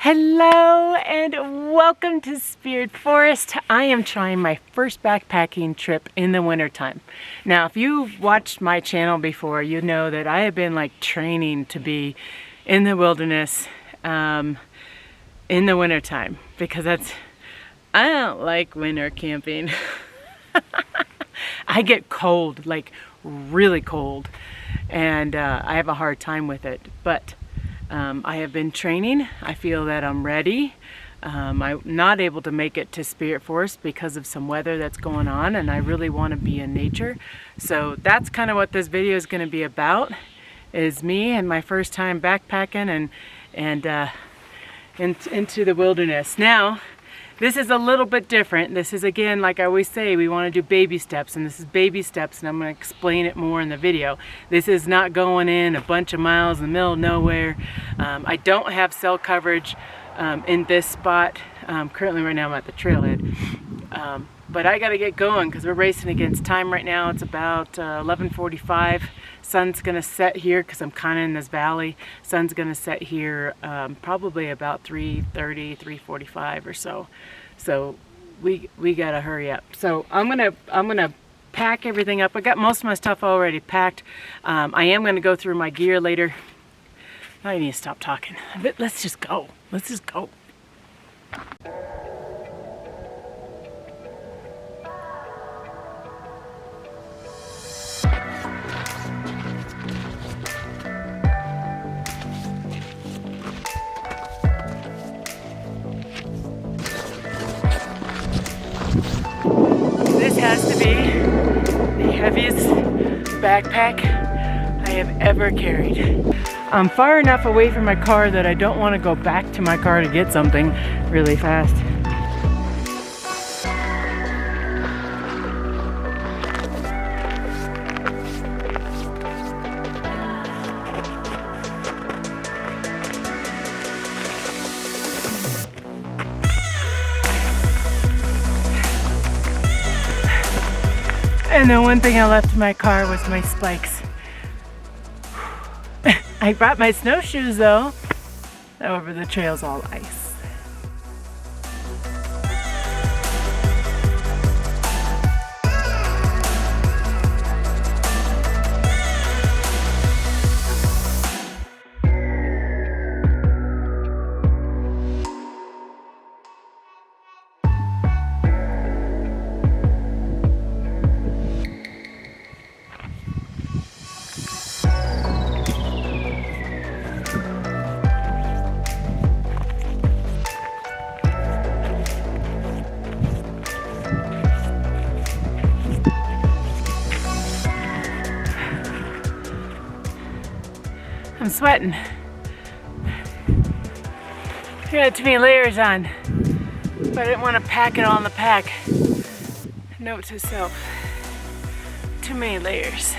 Hello and welcome to Spirit Forest. I am trying my first backpacking trip in the wintertime. Now, if you've watched my channel before, you know that I have been like training to be in the wilderness in the wintertime because I don't like winter camping. I get cold, like really cold, and I have a hard time with it, but I have been training. I feel that I'm ready. I'm not able to make it to Spirit Forest because of some weather that's going on, and I really want to be in nature. So that's kind of what this video is going to be about, is me and my first time backpacking and into the wilderness. Now, this is a little bit different. This is, again, like I always say, we want to do baby steps, and this is baby steps, and I'm going to explain it more in the video. This is not going in a bunch of miles in the middle of nowhere. I don't have cell coverage in this spot. Currently right now I'm at the trailhead. But I got to get going because we're racing against time right now. It's about 11:45. Sun's going to set here because I'm kind of in this valley. Sun's going to set here probably about 3:30, 3:45 or so. So we got to hurry up. So I'm gonna pack everything up. I got most of my stuff already packed. I am going to go through my gear later. I need to stop talking. But let's just go. Let's just go. This has to be the heaviest backpack I have ever carried. I'm far enough away from my car that I don't want to go back to my car to get something really fast. And the one thing I left in my car was my spikes. I brought my snowshoes though. However, the trail's all ice. I'm sweating. I got too many layers on, but I didn't want to pack it all in the pack. Note to self, too many layers.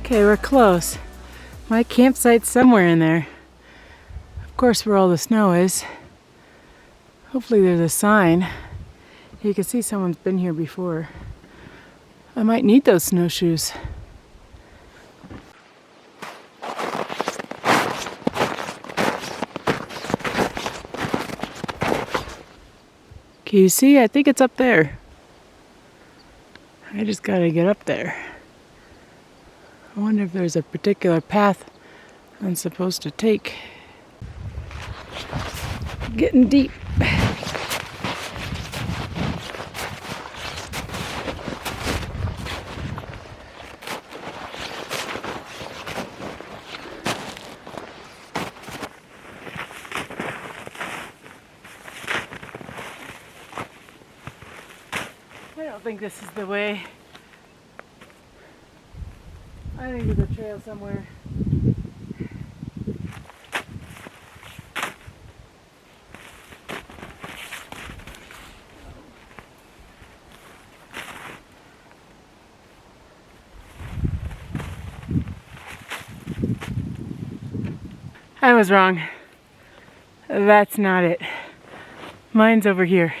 Okay, we're close. My campsite's somewhere in there. Of course, where all the snow is. Hopefully there's a sign. You can see someone's been here before. I might need those snowshoes. Can you see? I think it's up there. I just gotta get up there. I wonder if there's a particular path I'm supposed to take. Getting deep. I don't think this is the way. I think there's a trail somewhere. I was wrong. That's not it. Mine's over here.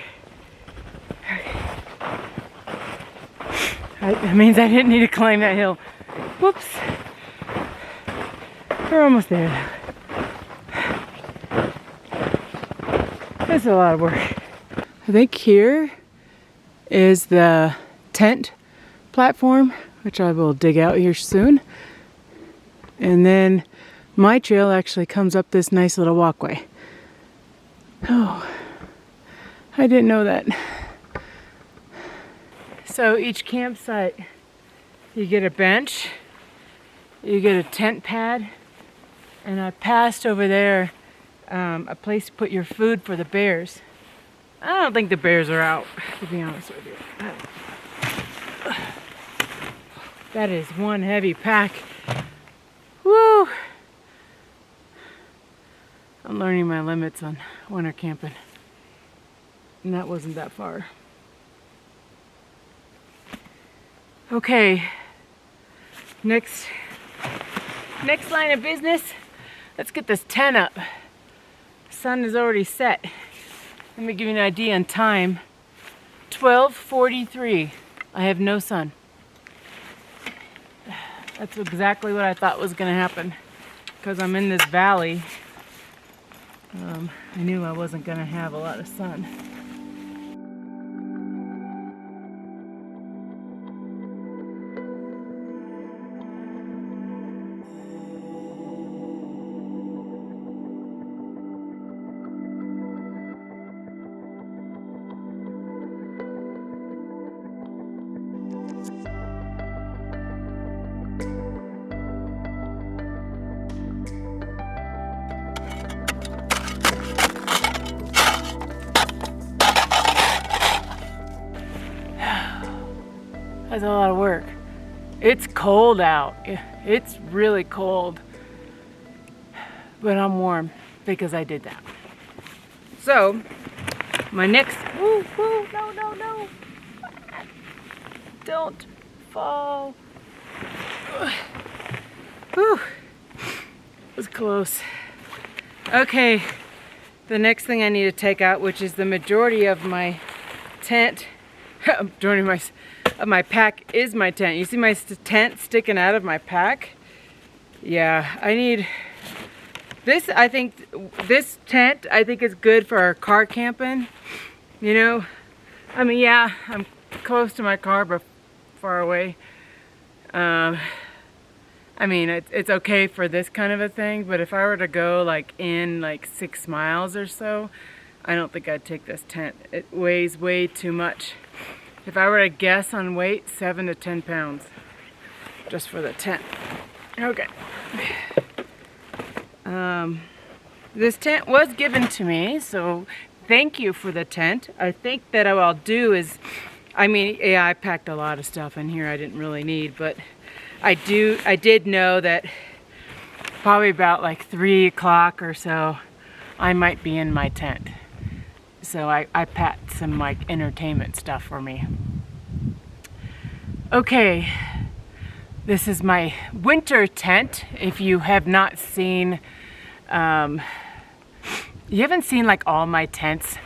That means I didn't need to climb that hill. Whoops. We're almost there. That's a lot of work. I think here is the tent platform, which I will dig out here soon. And then my trail actually comes up this nice little walkway. Oh, I didn't know that. So each campsite, you get a bench, you get a tent pad, and I passed over there a place to put your food for the bears. I don't think the bears are out, to be honest with you. That is one heavy pack. Woo! I'm learning my limits on winter camping. And that wasn't that far. Okay, next line of business, let's get this tent up. The sun is already set. Let me give you an idea on time. 12:43. I have no sun. That's exactly what I thought was gonna happen. Because I'm in this valley, I knew I wasn't gonna have a lot of sun. That's a lot of work. It's cold out. It's really cold. But I'm warm because I did that. So, my next... Woo, woo, no, no, no. Don't fall. Whew. It was close. Okay, the next thing I need to take out, which is the majority of my tent, majority of my pack is my tent. You see my tent sticking out of my pack? Yeah, I need this. I think this tent, I think, is good for our car camping. You know, I mean, yeah, I'm close to my car, but far away. I mean, it's okay for this kind of a thing, but if I were to go like in like 6 miles or so, I don't think I'd take this tent. It weighs way too much. If I were to guess on weight, 7 to 10 pounds just for the tent. Okay. This tent was given to me, so thank you for the tent. I think that what I'll do is, I mean, yeah, I packed a lot of stuff in here I didn't really need, but I did know that probably about like 3 o'clock or so, I might be in my tent. So I packed some like entertainment stuff for me. Okay, this is my winter tent. If you have not seen, you haven't seen like all my tents,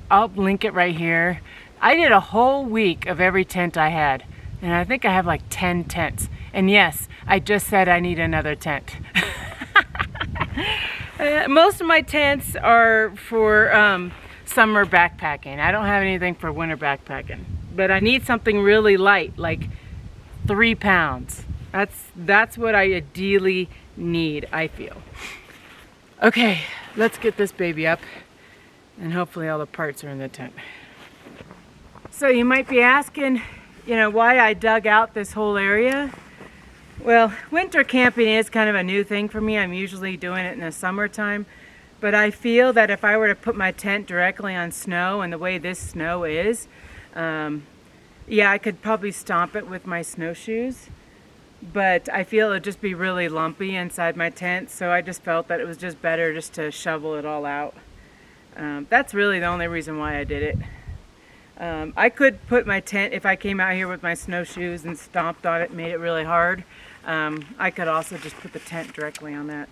I'll link it right here. I did a whole week of every tent I had. And I think I have like 10 tents. And yes, I just said I need another tent. Most of my tents are for summer backpacking. I don't have anything for winter backpacking. But I need something really light, like 3 pounds. That's what I ideally need, I feel. Okay, let's get this baby up. And hopefully all the parts are in the tent. So you might be asking, you know, why I dug out this whole area. Well, winter camping is kind of a new thing for me. I'm usually doing it in the summertime, but I feel that if I were to put my tent directly on snow and the way this snow is, Yeah, I could probably stomp it with my snowshoes, but I feel it'd just be really lumpy inside my tent, so I just felt that it was just better just to shovel it all out. That's really the only reason why I did it. I could put my tent, if I came out here with my snowshoes and stomped on it, made it really hard, I could also just put the tent directly on that.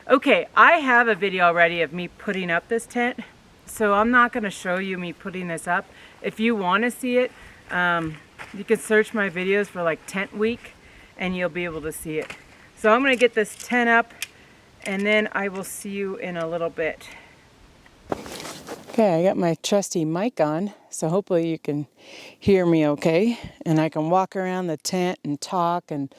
Okay, I have a video already of me putting up this tent, so I'm not going to show you me putting this up. If you want to see it, you can search my videos for like tent week and you'll be able to see it. So I'm going to get this tent up and then I will see you in a little bit. Okay, I got my trusty mic on, so hopefully you can hear me okay. And I can walk around the tent and talk, and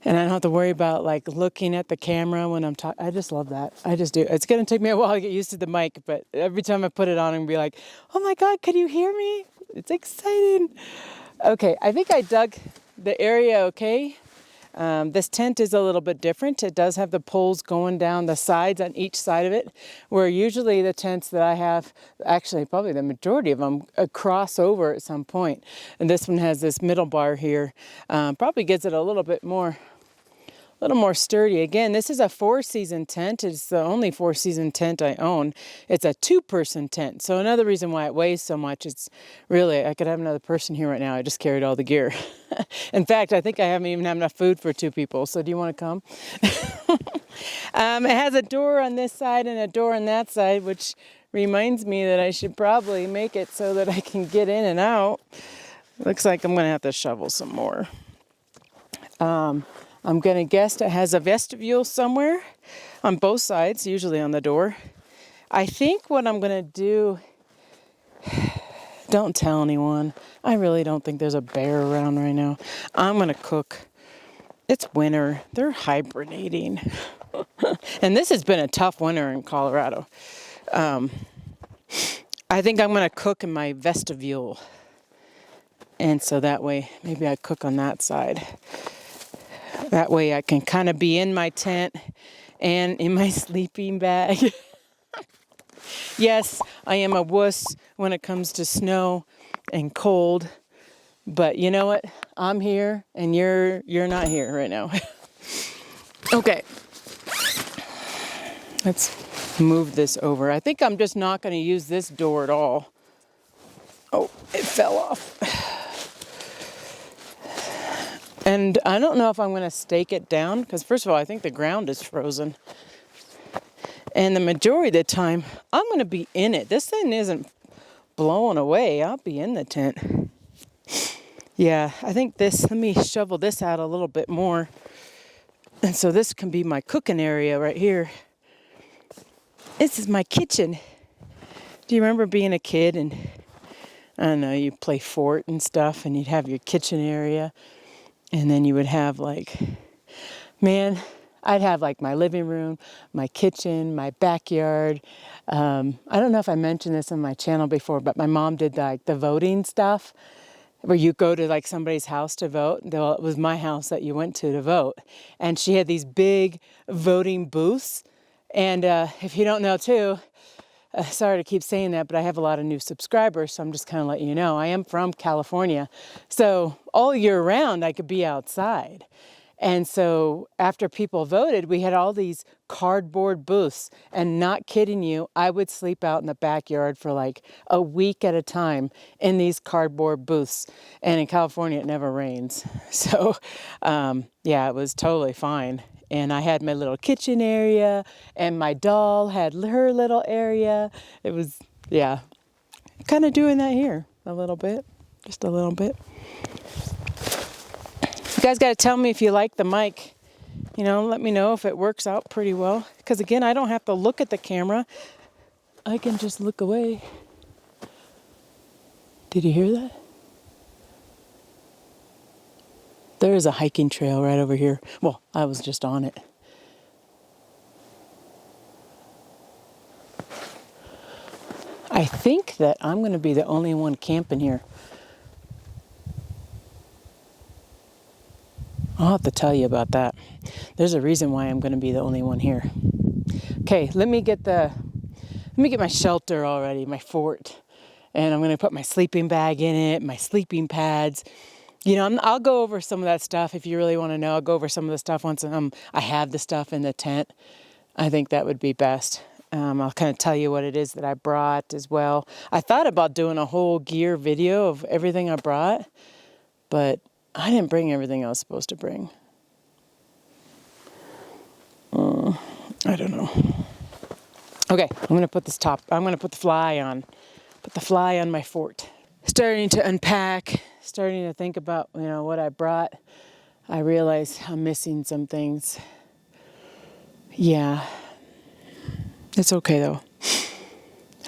I don't have to worry about like looking at the camera when I'm talking. I just love that. I just do. It's going to take me a while to get used to the mic, but every time I put it on, I'm going to be like, oh my God, can you hear me? It's exciting. Okay, I think I dug the area okay. This tent is a little bit different. It does have the poles going down the sides on each side of it, where usually the tents that I have, actually probably the majority of them, cross over at some point. And this one has this middle bar here. Probably gives it a little more sturdy. Again, this is a 4-season tent. It's the only 4-season tent I own. It's a 2-person tent. So another reason why it weighs so much, it's really, I could have another person here right now. I just carried all the gear. In fact, I think I haven't even have enough food for 2 people. So do you want to come? It has a door on this side and a door on that side, which reminds me that I should probably make it so that I can get in and out. Looks like I'm going to have to shovel some more. I'm going to guess it has a vestibule somewhere on both sides, usually on the door. I think what I'm going to do, don't tell anyone. I really don't think there's a bear around right now. I'm going to cook. It's winter. They're hibernating. And this has been a tough winter in Colorado. I think I'm going to cook in my vestibule. And so that way, maybe I cook on that side. That way I can kind of be in my tent and in my sleeping bag. Yes, I am a wuss when it comes to snow and cold. But you know what? I'm here and you're not here right now. Okay. Let's move this over. I think I'm just not going to use this door at all. Oh, it fell off. And I don't know if I'm going to stake it down, because first of all, I think the ground is frozen. And the majority of the time, I'm going to be in it. This thing isn't blowing away. I'll be in the tent. Yeah, I think let me shovel this out a little bit more. And so this can be my cooking area right here. This is my kitchen. Do you remember being a kid and, I don't know, you play fort and stuff, and you'd have your kitchen area? And then you would have I'd have like my living room, my kitchen, my backyard. I don't know if I mentioned this on my channel before, but my mom did the voting stuff where you go to like somebody's house to vote. Well, it was my house that you went to vote. And she had these big voting booths. And if you don't know too, sorry to keep saying that, but I have a lot of new subscribers, so I'm just kind of letting you know. I am from California, so all year round I could be outside. And so after people voted, we had all these cardboard booths. And not kidding you, I would sleep out in the backyard for like a week at a time in these cardboard booths. And in California, it never rains. So yeah, it was totally fine. And I had my little kitchen area, and my doll had her little area. It was, yeah, kind of doing that here a little bit, just a little bit. You guys got to tell me if you like the mic. You know, let me know if it works out pretty well. Because again, I don't have to look at the camera. I can just look away. Did you hear that? There is a hiking trail right over here. Well, I was just on it. I think that I'm going to be the only one camping here. I'll have to tell you about that. There's a reason why I'm going to be the only one here. Okay, let me get my shelter already, my fort. and I'm going to put my sleeping bag in it, my sleeping pads. You know, I'll go over some of that stuff if you really want to know. I'll go over some of the stuff once I have the stuff in the tent. I think that would be best. I'll kind of tell you what it is that I brought as well. I thought about doing a whole gear video of everything I brought, but I didn't bring everything I was supposed to bring. I don't know. Okay, I'm going to put I'm going to put the fly on. Put the fly on my fort. Starting to unpack, starting to think about, you know, what I brought. I realize I'm missing some things. Yeah. It's okay though.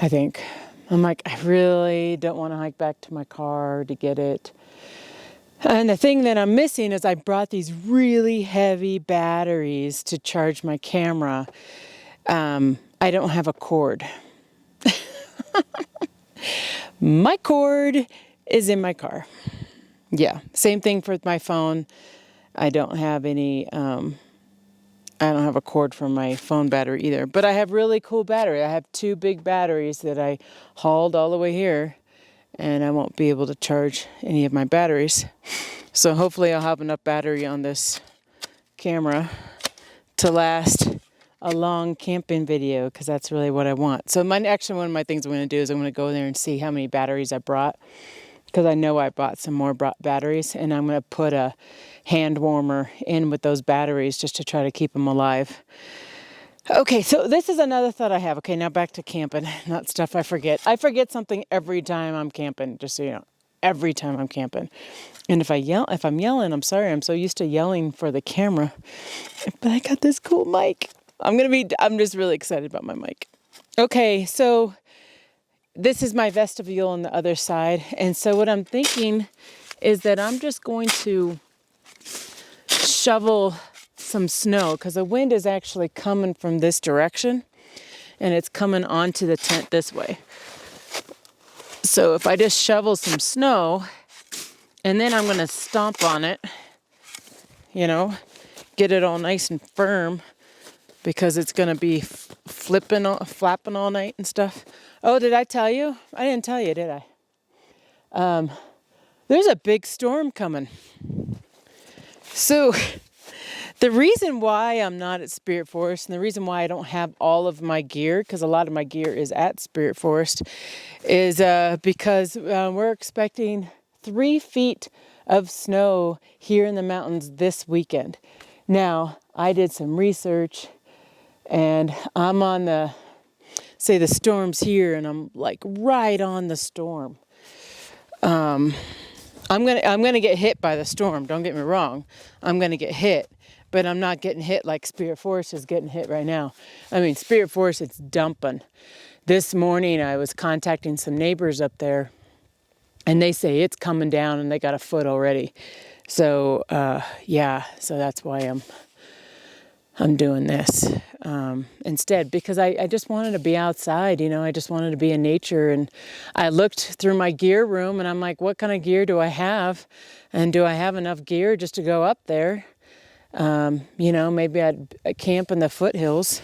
I think. I'm like, I really don't want to hike back to my car to get it. And the thing that I'm missing is I brought these really heavy batteries to charge my camera. I don't have a cord. My cord is in my car. Yeah, same thing for my phone. I don't have any, I don't have a cord for my phone battery either. But I have really cool battery. I have 2 big batteries that I hauled all the way here. And I won't be able to charge any of my batteries. So hopefully I'll have enough battery on this camera to last a long camping video, because that's really what I want. So actually one of my things I'm going to do is I'm going to go there and see how many batteries I brought, because I know I bought some more batteries, and I'm going to put a hand warmer in with those batteries just to try to keep them alive. Okay, so this is another thought I have. Okay, now back to camping, not stuff I forget. I forget something every time I'm camping, just so you know. Every time I'm camping. And if I'm yelling, I'm sorry. I'm so used to yelling for the camera. But I got this cool mic. I'm just really excited about my mic. Okay, so this is my vestibule on the other side. And so what I'm thinking is that I'm just going to shovel some snow, because the wind is actually coming from this direction and it's coming onto the tent this way. So if I just shovel some snow, and then I'm going to stomp on it, you know, get it all nice and firm, because it's going to be flapping all night and stuff. Oh, did I tell you? I didn't tell you, did I? There's a big storm coming. So the reason why I'm not at Spirit Forest, and the reason why I don't have all of my gear, because a lot of my gear is at Spirit Forest, is because we're expecting 3 feet of snow here in the mountains this weekend. Now, I did some research, and I'm on the storm's here, and I'm like right on the storm. I'm gonna get hit by the storm. Don't get me wrong. I'm gonna get hit. But I'm not getting hit like Spirit Forest is getting hit right now. I mean, Spirit Forest, it's dumping. This morning, I was contacting some neighbors up there, and they say it's coming down, and they got a foot already. So, yeah, so that's why I'm doing this instead, because I just wanted to be outside, you know. I just wanted to be in nature, and I looked through my gear room, and I'm like, what kind of gear do I have? And do I have enough gear just to go up there? You know, maybe I'd camp in the foothills.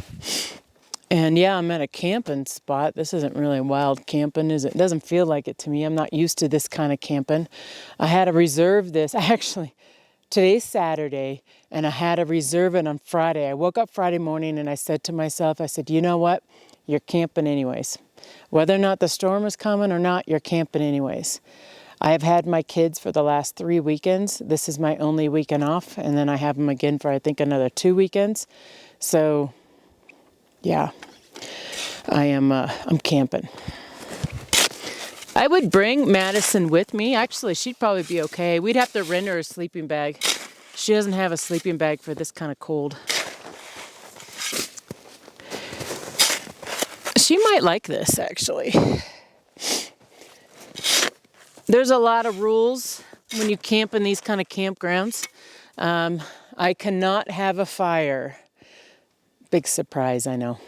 And yeah, I'm at a camping spot. This isn't really wild camping, is it? It doesn't feel like it to me. I'm not used to this kind of camping. I had to reserve this. Today's Saturday, and I had to reserve it on Friday. I woke up Friday morning and I said to myself, I said, you know what? You're camping anyways. Whether or not the storm is coming or not, you're camping anyways. I have had my kids for the last 3 weekends. This is my only weekend off, and then I have them again for, I think, another 2 weekends. So, yeah, I'm camping. I would bring Madison with me. Actually, she'd probably be okay. We'd have to rent her a sleeping bag. She doesn't have a sleeping bag for this kind of cold. She might like this, actually. There's a lot of rules when you camp in these kind of campgrounds. I cannot have a fire. Big surprise, I know.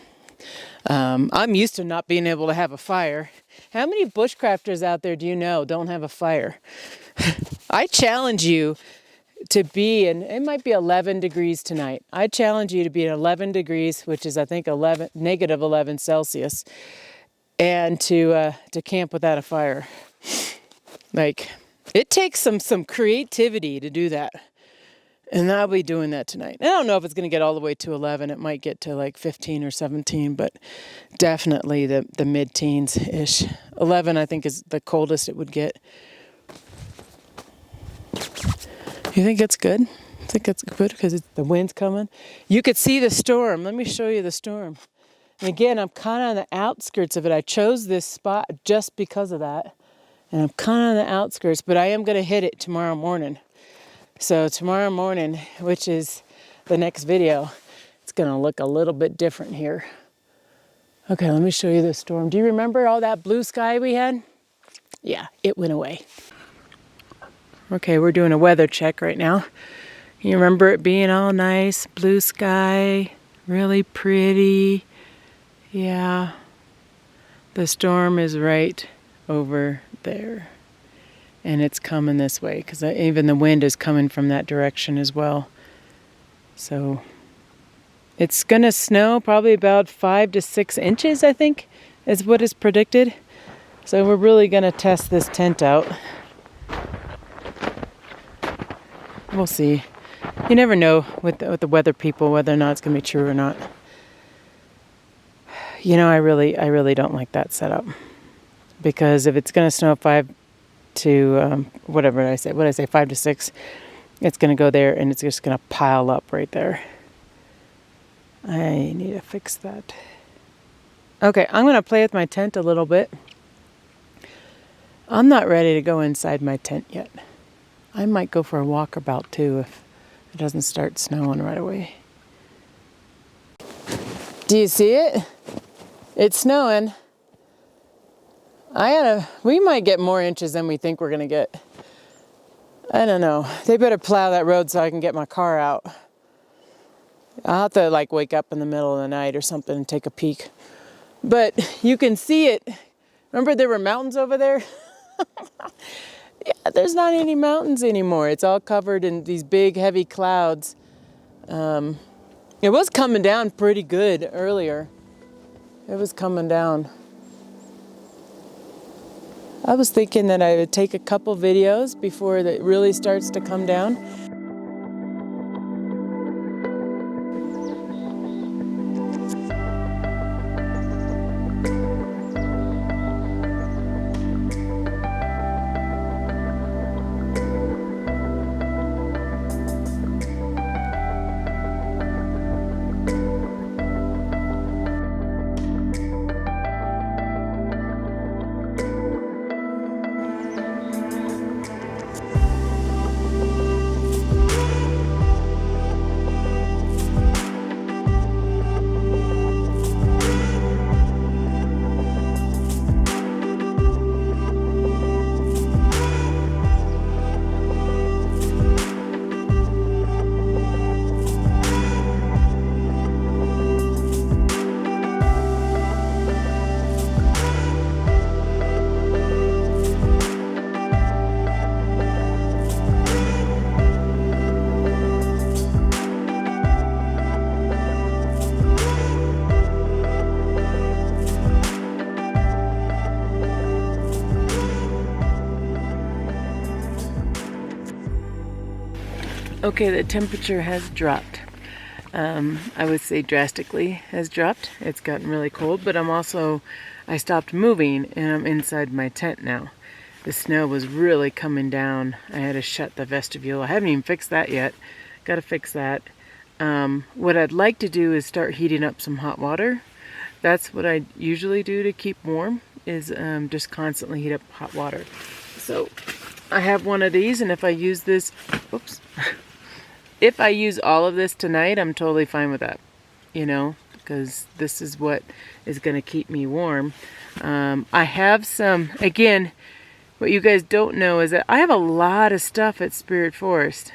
I'm used to not being able to have a fire. How many bushcrafters out there do you know don't have a fire? I challenge you to be in, it might be 11 degrees tonight. I challenge you to be at 11 degrees, which is I think negative 11 Celsius. and to camp without a fire. Like, it takes some creativity to do that. And I'll be doing that tonight. I don't know if it's going to get all the way to 11. It might get to like 15 or 17, but definitely the mid-teens-ish. 11, I think, is the coldest it would get. You think it's good? I think it's good because the wind's coming. You could see the storm. Let me show you the storm. And again, I'm kind of on the outskirts of it. I chose this spot just because of that. And I'm kind of on the outskirts, but I am going to hit it tomorrow morning. So tomorrow morning, which is the next video, it's going to look a little bit different here. Okay, let me show you the storm. Do you remember all that blue sky we had? Yeah, it went away. Okay, we're doing a weather check right now. You remember it being all nice, blue sky, really pretty. Yeah, the storm is right over there. And it's coming this way because even the wind is coming from that direction as well. So it's going to snow probably about 5 to 6 inches, I think, is what is predicted. So we're really going to test this tent out. We'll see. You never know with the weather people whether or not it's going to be true or not. You know, I really don't like that setup. Because if it's going to snow 5 to whatever I say 5 to 6, it's going to go there and it's just going to pile up right there. I need to fix that. Okay, I'm going to play with my tent a little bit. I'm not ready to go inside my tent yet. I might go for a walkabout too if it doesn't start snowing right away. Do you see it? It's snowing. We might get more inches than we think we're going to get. I don't know. They better plow that road so I can get my car out. I'll have to like wake up in the middle of the night or something and take a peek. But you can see it. Remember there were mountains over there? Yeah, there's not any mountains anymore. It's all covered in these big heavy clouds. It was coming down pretty good earlier. It was coming down. I was thinking that I would take a couple videos before it really starts to come down. Okay, the temperature has dropped. I would say drastically has dropped. It's gotten really cold, but I stopped moving and I'm inside my tent now. The snow was really coming down. I had to shut the vestibule. I haven't even fixed that yet. Gotta fix that. What I'd like to do is start heating up some hot water. That's what I usually do to keep warm, is just constantly heat up hot water. So I have one of these, and if I use this, oops. If I use all of this tonight, I'm totally fine with that, you know, because this is what is going to keep me warm. I have some, again, what you guys don't know is that I have a lot of stuff at Spirit Forest.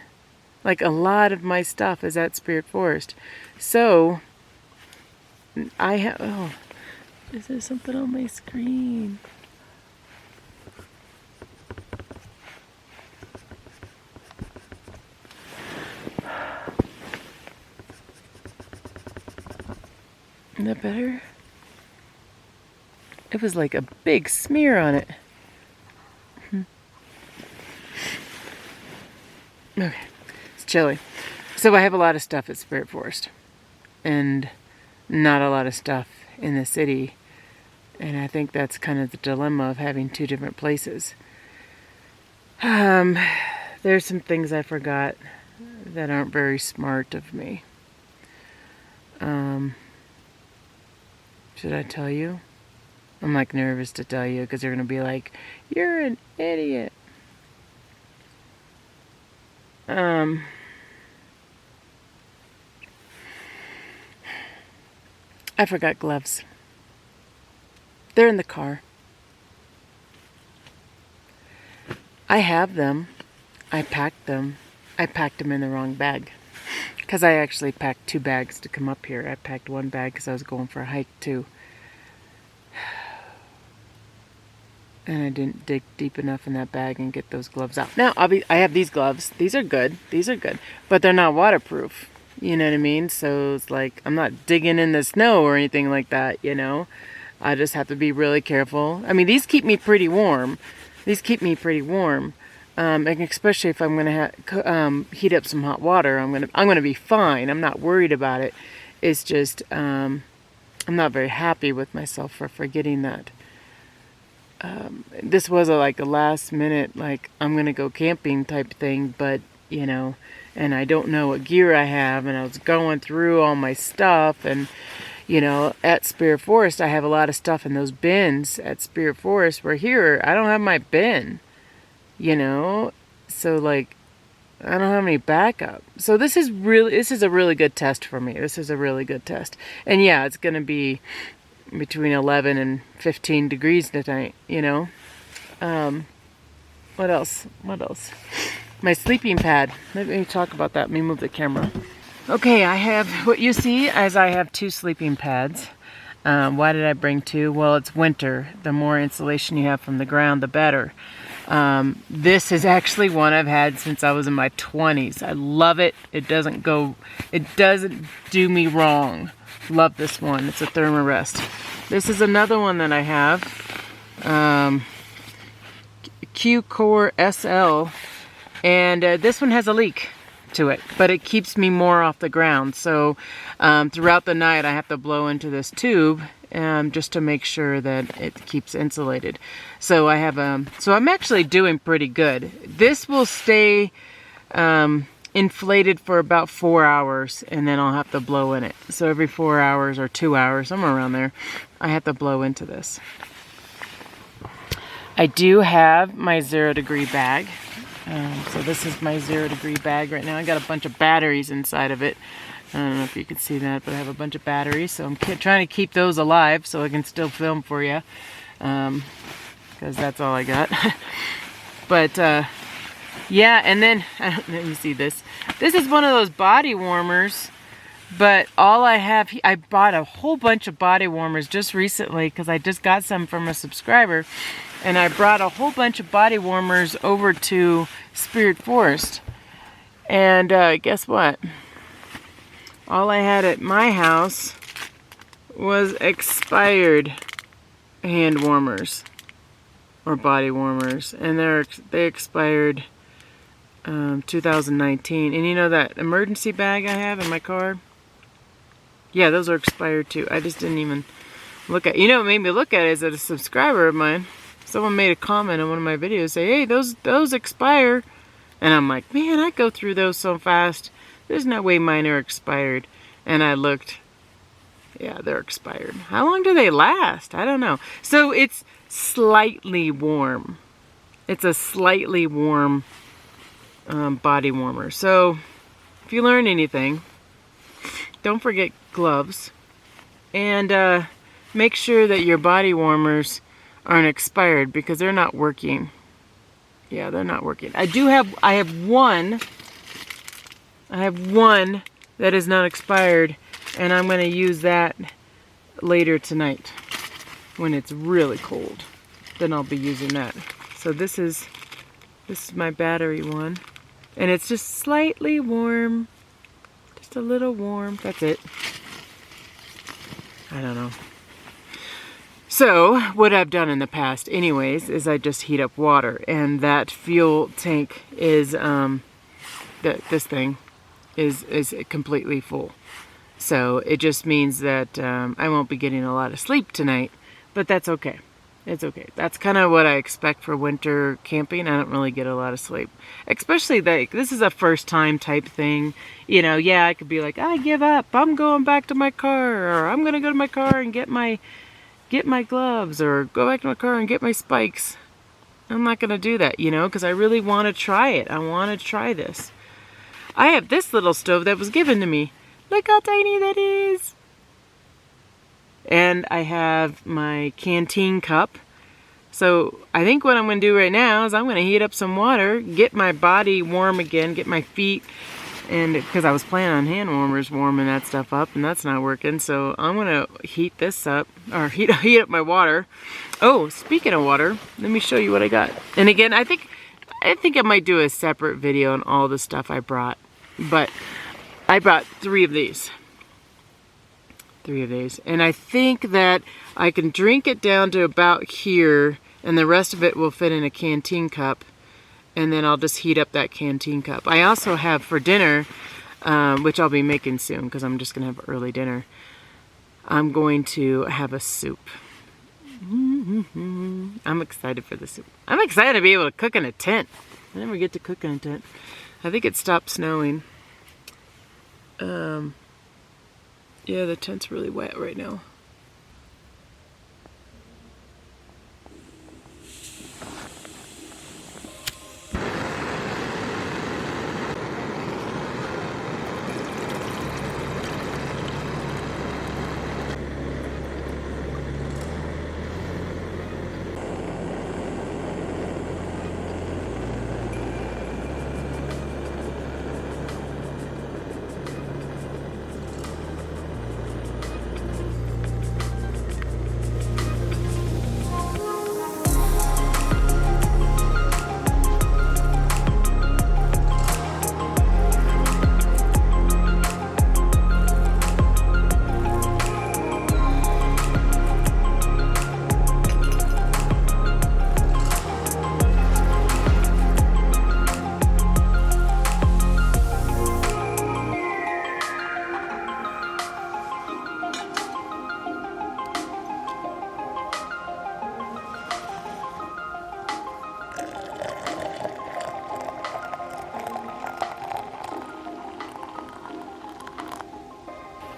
Like, a lot of my stuff is at Spirit Forest. So, I have, oh, is there something on my screen? Is that better? It was like a big smear on it. Okay, it's chilly. So I have a lot of stuff at Spirit Forest and not a lot of stuff in the city. And I think that's kind of the dilemma of having two different places. There's some things I forgot that aren't very smart of me. Should I tell you? I'm like nervous to tell you because they're going to be like, you're an idiot. I forgot gloves. They're in the car. I have them. I packed them. I packed them in the wrong bag. Because I actually packed 2 bags to come up here. I packed 1 bag because I was going for a hike too. And I didn't dig deep enough in that bag and get those gloves out. Now, I have these gloves. These are good. These are good. But they're not waterproof. You know what I mean? So it's like, I'm not digging in the snow or anything like that, you know? I just have to be really careful. I mean, these keep me pretty warm. These keep me pretty warm. And especially if I'm going to heat up some hot water, I'm gonna be fine. I'm not worried about it. It's just, I'm not very happy with myself for forgetting that. This was like a last minute, like, I'm going to go camping type thing, but, you know, and I don't know what gear I have, and I was going through all my stuff, and, you know, at Spirit Forest, I have a lot of stuff in those bins at Spirit Forest, where here, I don't have my bin, you know, so, like, I don't have any backup. So this is a really good test for me. This is a really good test. And yeah, it's going to be between 11 and 15 degrees tonight, you know. What else? My sleeping pad. Let me talk about that. Let me move the camera. Okay, I have, what you see is I have 2 sleeping pads. Why did I bring 2? Well, it's winter. The more insulation you have from the ground, the better. This is actually one I've had since I was in my 20s. I love it. It doesn't do me wrong. Love this one. It's a Thermarest. This is another one that I have. Q-Core SL. And this one has a leak to it, but it keeps me more off the ground. So throughout the night I have to blow into this tube just to make sure that it keeps insulated. So I have so I'm actually doing pretty good. This will stay inflated for about 4 hours, and then I'll have to blow in it. So every 4 hours or 2 hours, somewhere around there, I have to blow into this. I do have my 0 degree bag. So this is my 0 degree bag right now. I got a bunch of batteries inside of it. I don't know if you can see that, but I have a bunch of batteries. So I'm trying to keep those alive so I can still film for you. Because that's all I got. But yeah, and then, I don't know if you see this. This is one of those body warmers. But all I have, I bought a whole bunch of body warmers just recently because I just got some from a subscriber. And I brought a whole bunch of body warmers over to Spirit Forest. And guess what? All I had at my house was expired hand warmers or body warmers. And they expired 2019. And you know that emergency bag I have in my car? Yeah, those are expired too. I just didn't even look at. You know what made me look at it is that a subscriber of mine, someone made a comment on one of my videos, say, hey, those expire. And I'm like, man, I go through those so fast. There's no way mine are expired. And I looked. Yeah, they're expired. How long do they last? I don't know. So it's slightly warm. It's a slightly warm body warmer. So if you learn anything, don't forget gloves. And make sure that your body warmers aren't expired because they're not working. Yeah, they're not working. I have one that is not expired, and I'm going to use that later tonight when it's really cold. Then I'll be using that. So this is my battery one, and it's just slightly warm, just a little warm. That's it. I don't know. So what I've done in the past anyways is I just heat up water, and that fuel tank is this thing is completely full. So it just means that I won't be getting a lot of sleep tonight, but that's okay. It's okay. That's kind of what I expect for winter camping. I don't really get a lot of sleep, especially like this is a first time type thing. You know, yeah, I could be like, I give up. I'm going back to my car, or I'm gonna go to my car and get my gloves, or go back to my car and get my spikes. I'm not gonna do that, you know, because I really want to try it. I want to try this. I have this little stove that was given to me. Look how tiny that is. And I have my canteen cup. So I think what I'm going to do right now is I'm going to heat up some water, get my body warm again, get my feet, and because I was planning on hand warmers warming that stuff up, and that's not working. So I'm going to heat this up, or heat up my water. Oh, speaking of water, let me show you what I got. And again, I think I might do a separate video on all the stuff I brought, but I brought 3 of these. 3 of these, and I think that I can drink it down to about here, and the rest of it will fit in a canteen cup, and then I'll just heat up that canteen cup. I also have for dinner, which I'll be making soon because I'm just gonna have early dinner, I'm going to have a soup. I'm excited for the soup. I'm excited to be able to cook in a tent. I never get to cook in a tent. I think it stopped snowing. Yeah, the tent's really wet right now.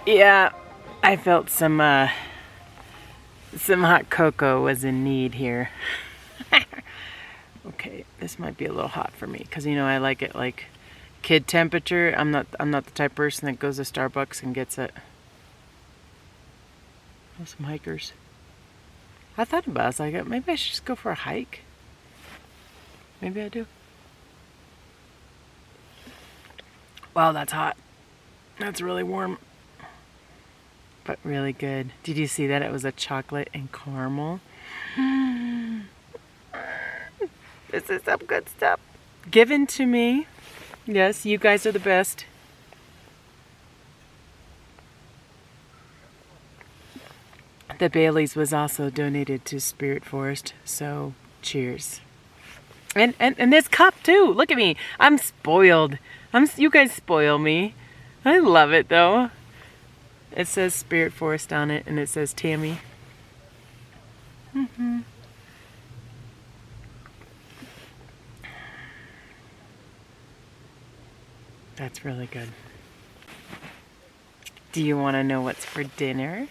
Yeah, I felt some hot cocoa was in need here. Okay, this might be a little hot for me because you know I like it like kid temperature. I'm not the type of person that goes to Starbucks and gets it. Oh, some hikers. I thought about it. I was like, maybe I should just go for a hike. Maybe I do. Wow, that's hot. That's really warm. But really good. Did you see that? It was a chocolate and caramel. This is some good stuff. Given to me. Yes, you guys are the best. The Bailey's was also donated to Spirit Forest, so cheers. And this cup too. Look at me. I'm spoiled. You guys spoil me. I love it though. It says Spirit Forest on it, and it says Tammy. That's really good. Do you want to know what's for dinner?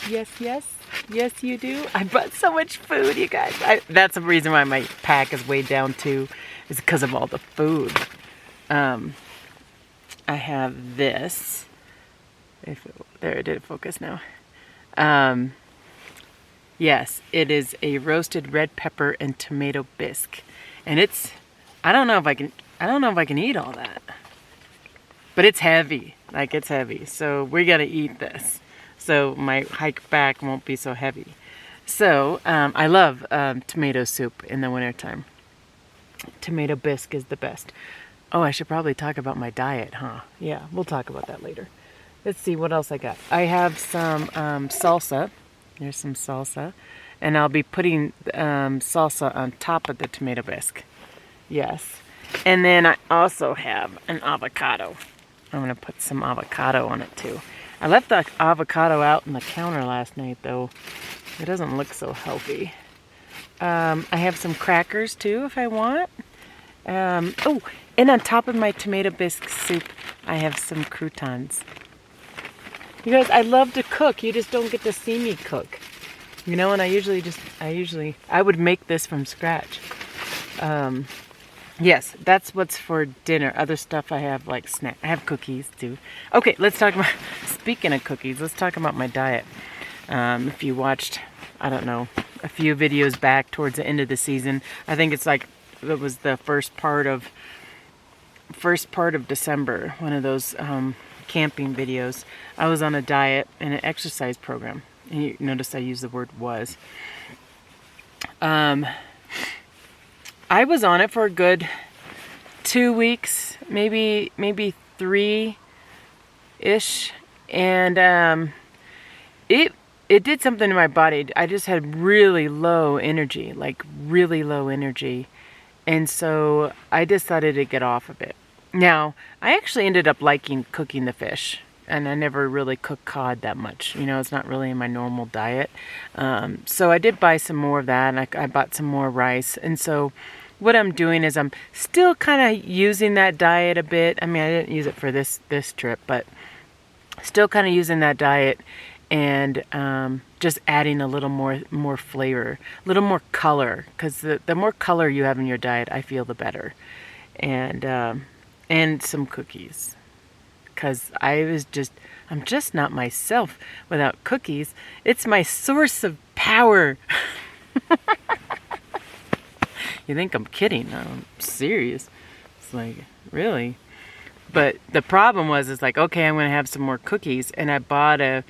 Yes, yes. Yes, you do. I brought so much food, you guys. That's the reason why my pack is way down too, is because of all the food. I have this. There, it did focus now. Yes, it is a roasted red pepper and tomato bisque, and it's. I don't know if I can eat all that, but it's heavy. Like it's heavy, so we gotta eat this. So my hike back won't be so heavy. So I love tomato soup in the wintertime. Tomato bisque is the best. Oh, I should probably talk about my diet, huh? Yeah, we'll talk about that later. Let's see what else I got. I have some salsa. There's some salsa. And I'll be putting salsa on top of the tomato bisque. Yes. And then I also have an avocado. I'm going to put some avocado on it too. I left the avocado out on the counter last night though. It doesn't look so healthy. I have some crackers too if I want. Oh, and on top of my tomato bisque soup, I have some croutons. You guys, I love to cook. You just don't get to see me cook. You know, and I would make this from scratch. Yes, that's what's for dinner. Other stuff I have like snack. I have cookies too. Okay, let's talk about, speaking of cookies, let's talk about my diet. If you watched, I don't know, a few videos back towards the end of the season, I think it's like, it was the first part of December, one of those camping videos. I was on a diet and an exercise program. And you notice I use the word was. I was on it for a good 2 weeks, maybe 3-ish, and it did something to my body. I just had really low energy, and so I decided to get off of it. Now, I actually ended up liking cooking the fish, and I never really cook cod that much. You know, it's not really in my normal diet. So I did buy some more of that, and I bought some more rice. And so what I'm doing is I'm still kind of using that diet a bit. I mean, I didn't use it for this trip, but still kind of using that diet and just adding a little more flavor, a little more color, because the more color you have in your diet, I feel the better. And some cookies. Because I'm just not myself without cookies. It's my source of power. You think I'm kidding? No, I'm serious. It's like, really? But the problem is like, okay, I'm going to have some more cookies. And I bought a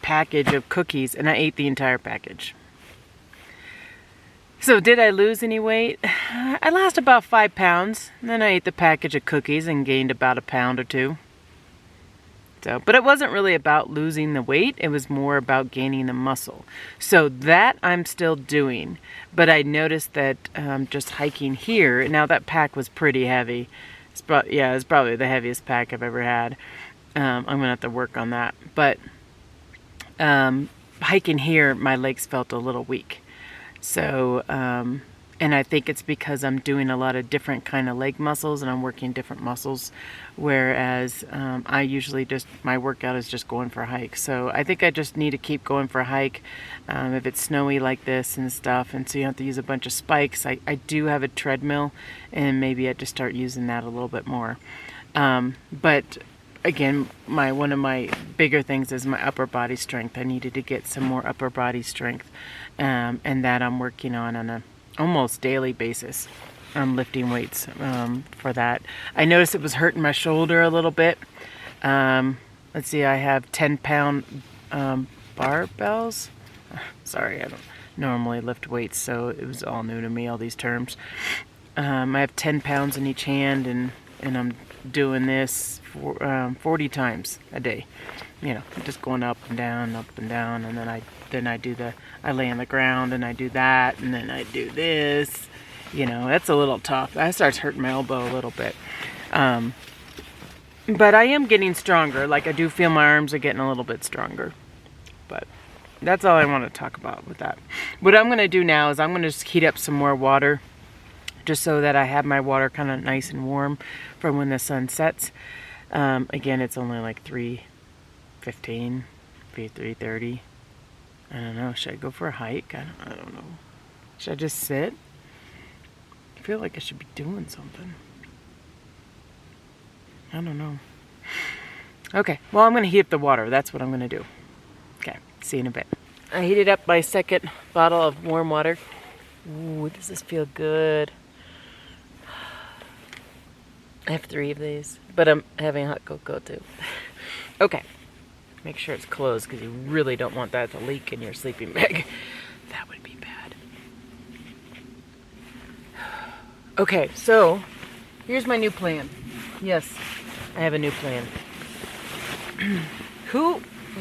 package of cookies and I ate the entire package. So did I lose any weight? I lost about 5 pounds. Then I ate the package of cookies and gained about 1 pound or 2. So, but it wasn't really about losing the weight. It was more about gaining the muscle. So that I'm still doing. But I noticed that just hiking here, now that pack was pretty heavy. It's probably the heaviest pack I've ever had. I'm going to have to work on that. But hiking here, my legs felt a little weak. So, and I think it's because I'm doing a lot of different kind of leg muscles and I'm working different muscles, whereas I usually my workout is just going for a hike. So I think I just need to keep going for a hike if it's snowy like this and stuff, and so you have to use a bunch of spikes. I do have a treadmill, and maybe I just start using that a little bit more. But again, one of my bigger things is my upper body strength. I needed to get some more upper body strength, and that I'm working on a almost daily basis. I'm lifting weights for that. I noticed it was hurting my shoulder a little bit. Let's see, I have 10-pound barbells. Sorry, I don't normally lift weights, so it was all new to me, all these terms. I have 10 pounds in each hand, and I'm doing this for 40 times a day. You know, just going up and down, and then I lay on the ground and I do that, and then I do this. You know, that's a little tough. That starts hurting my elbow a little bit. But I am getting stronger. Like, I do feel my arms are getting a little bit stronger. But that's all I want to talk about with that. What I'm going to do now is I'm going to just heat up some more water, just so that I have my water kind of nice and warm for when the sun sets. Again, it's only like 3:15, 3:30. I don't know. Should I go for a hike? I don't know. Should I just sit? I feel like I should be doing something. I don't know. Okay, well, I'm going to heat up the water. That's what I'm going to do. Okay, see you in a bit. I heated up my second bottle of warm water. Ooh, does this feel good? I have 3 of these, but I'm having hot cocoa too. Okay, make sure it's closed because you really don't want that to leak in your sleeping bag. That would be bad. Okay, so here's my new plan. Yes, I have a new plan.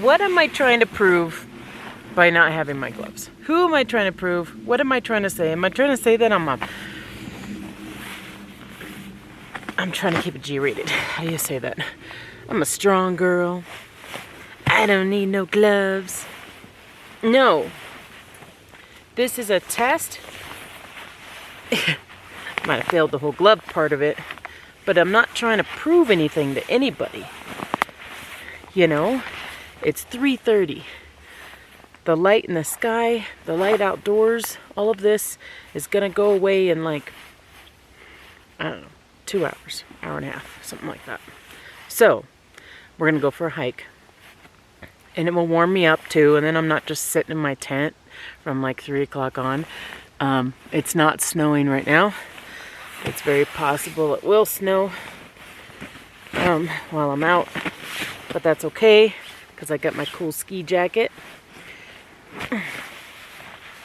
What am I trying to prove by not having my gloves. Who am I trying to prove? What am I trying to say? Am I trying to say that I'm trying to keep it G-rated. How do you say that? I'm a strong girl. I don't need no gloves. No. This is a test. Might have failed the whole glove part of it, but I'm not trying to prove anything to anybody. You know, it's 3:30. The light in the sky, the light outdoors, all of this is gonna go away in like, I don't know, 2 hours, hour and a half, something like that. So, we're gonna go for a hike. And it will warm me up too, and then I'm not just sitting in my tent from like 3 o'clock on. It's not snowing right now. It's very possible it will snow while I'm out, but that's okay because I got my cool ski jacket.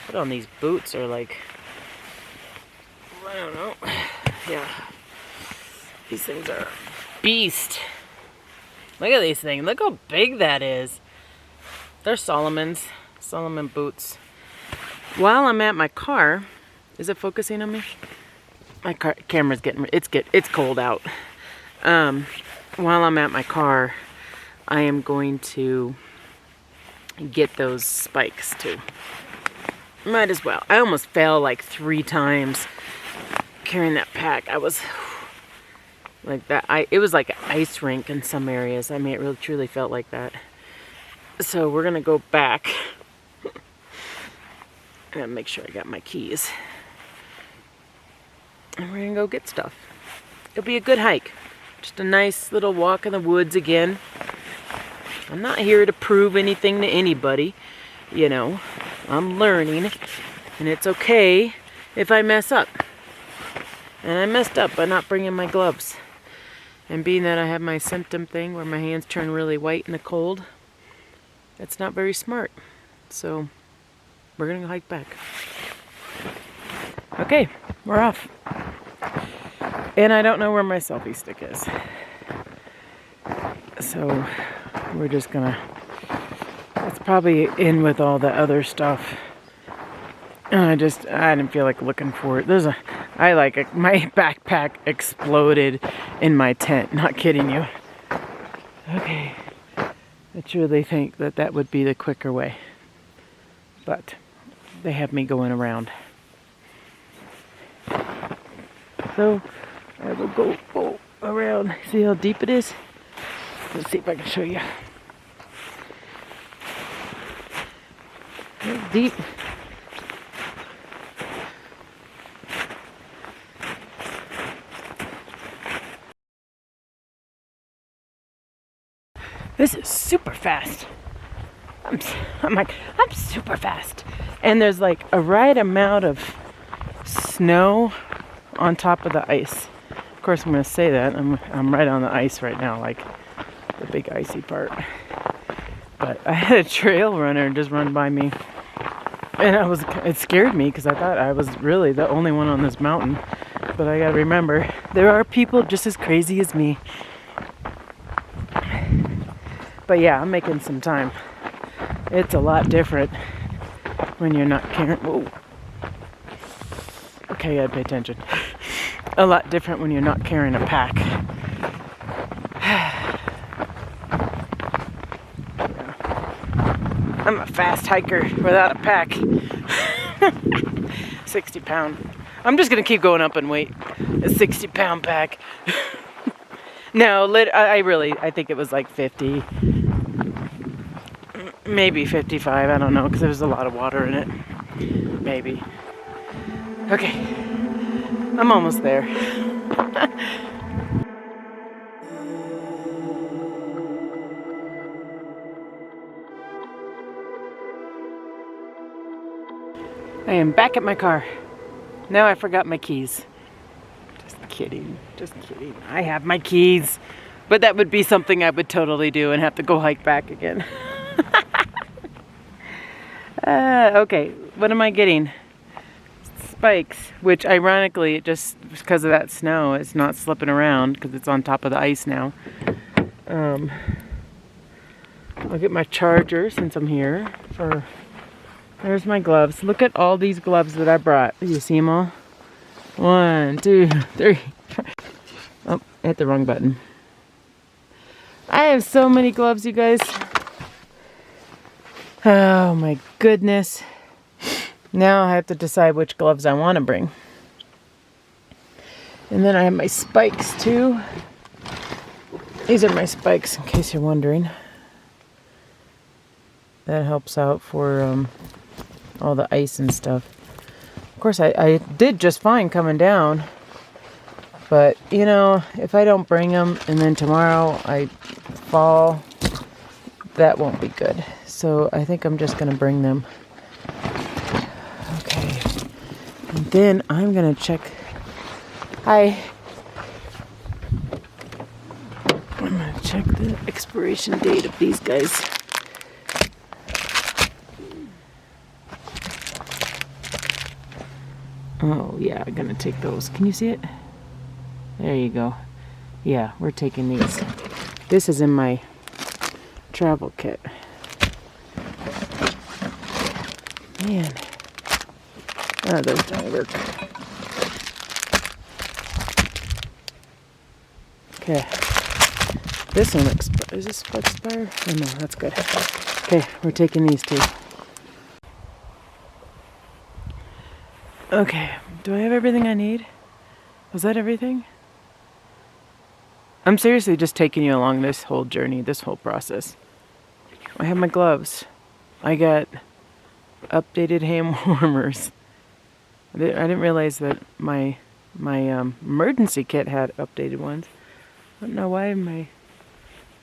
Put on these boots are like, I don't know. Yeah, these things are a beast. Look at these things. Look how big that is. They're Solomon boots. While I'm at my car, is it focusing on me? My camera's it's cold out. While I'm at my car, I am going to get those spikes too. Might as well. I almost fell like 3 times carrying that pack. I was like that. It was like an ice rink in some areas. I mean, it really truly felt like that. So we're gonna go back and make sure I got my keys. And we're gonna go get stuff. It'll be a good hike. Just a nice little walk in the woods again. I'm not here to prove anything to anybody. You know, I'm learning. And it's okay if I mess up. And I messed up by not bringing my gloves. And being that I have my symptom thing where my hands turn really white in the cold, that's not very smart. So, we're gonna go hike back. Okay, we're off. And I don't know where my selfie stick is. So, we're just gonna, it's probably in with all the other stuff. And I didn't feel like looking for it. My backpack exploded in my tent. Not kidding you. Okay. I truly think that would be the quicker way. But they have me going around. So I will go around. See how deep it is? Let's see if I can show you. It's deep. This is super fast. I'm super fast. And there's like a right amount of snow on top of the ice. Of course, I'm going to say that. I'm right on the ice right now, like the big icy part. But I had a trail runner just run by me. And it scared me because I thought I was really the only one on this mountain. But I got to remember, there are people just as crazy as me. But yeah, I'm making some time. It's a lot different when you're not carrying... Whoa. Okay, you gotta pay attention. A lot different when you're not carrying a pack. Yeah. I'm a fast hiker without a pack. 60 pound. I'm just gonna keep going up in weight. A 60-pound pack. No, I think it was like 50. Maybe 55, I don't know, because there was a lot of water in it. Maybe. Okay. I'm almost there. I am back at my car. Now I forgot my keys. Just kidding. Just kidding. I have my keys. But that would be something I would totally do and have to go hike back again. Okay, what am I getting? Spikes, which ironically, just because of that snow, it's not slipping around because it's on top of the ice now. I'll get my charger since I'm here for There's my gloves. Look at all these gloves that I brought. You see them all? 1, 2, 3. Oh, hit the wrong button. I have so many gloves, you guys. Oh my goodness. Now I have to decide which gloves I want to bring. And then I have my spikes too. These are my spikes, in case you're wondering. That helps out for all the ice and stuff. Of course, I did just fine coming down. But, you know, if I don't bring them and then tomorrow I fall, that won't be good. So I think I'm just going to bring them. Okay. And then I'm going to check. Hi. I'm going to check the expiration date of these guys. Oh, yeah, I'm going to take those. Can you see it? There you go. Yeah, we're taking these. This is in my travel kit. Man. Oh, those don't work. Okay. This one is this expire? Oh no, that's good. Okay, we're taking these two. Okay, do I have everything I need? Was that everything? I'm seriously just taking you along this whole journey, this whole process. I have my gloves. I got updated hand warmers. I didn't realize that my emergency kit had updated ones. I don't know why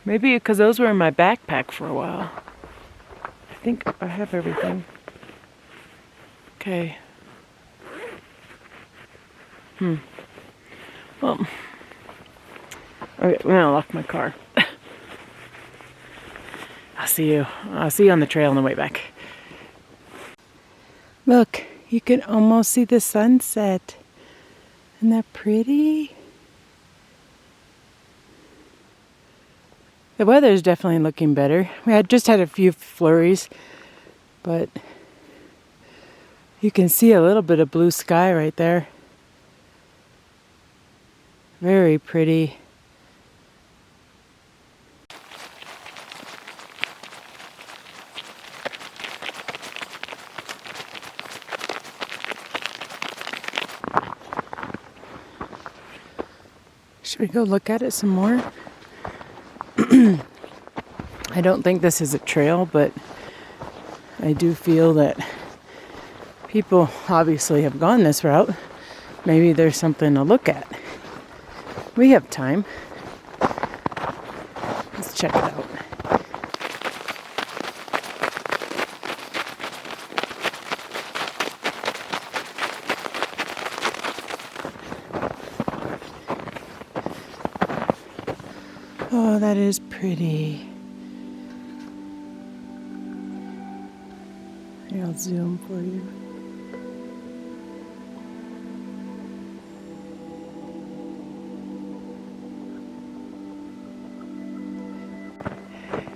maybe because those were in my backpack for a while. I think I have everything. Okay. Well, okay, I'm gonna lock my car. I'll see you on the trail on the way back. Look, you can almost see the sunset. Isn't that pretty? The weather is definitely looking better. We had just had a few flurries, but you can see a little bit of blue sky right there. Very pretty. Should we go look at it some more? I don't think this is a trail, but I do feel that people obviously have gone this route. Maybe there's something to look at. We have time. Let's check it out. Oh, that is pretty. Here, I'll zoom for you.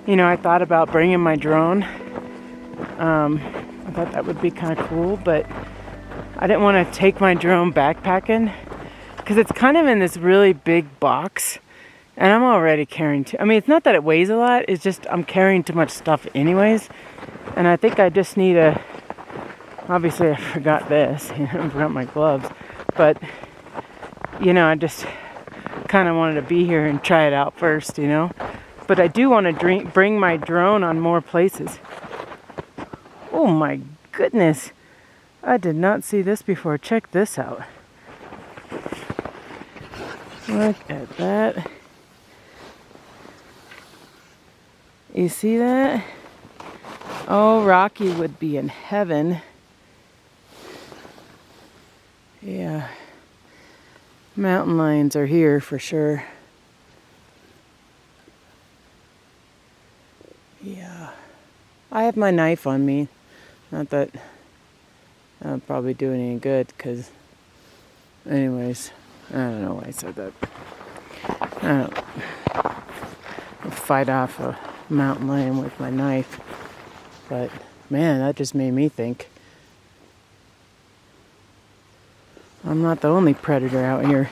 You know, I thought about bringing my drone. I thought that would be kind of cool, but I didn't want to take my drone backpacking because it's kind of in this really big box. And I'm already carrying I mean, it's not that it weighs a lot, it's just I'm carrying too much stuff anyways. And I think I just need obviously I forgot this, I forgot my gloves. But, you know, I just kind of wanted to be here and try it out first, you know. But I do want to bring my drone on more places. Oh my goodness. I did not see this before. Check this out. Look at that. You see that? Oh, Rocky would be in heaven. Yeah. Mountain lions are here for sure. Yeah. I have my knife on me. Not that I'll probably do any good, because anyways, I don't know why I said that. I don't I'll fight off a mountain lion with my knife, but man, that just made me think. I'm not the only predator out here.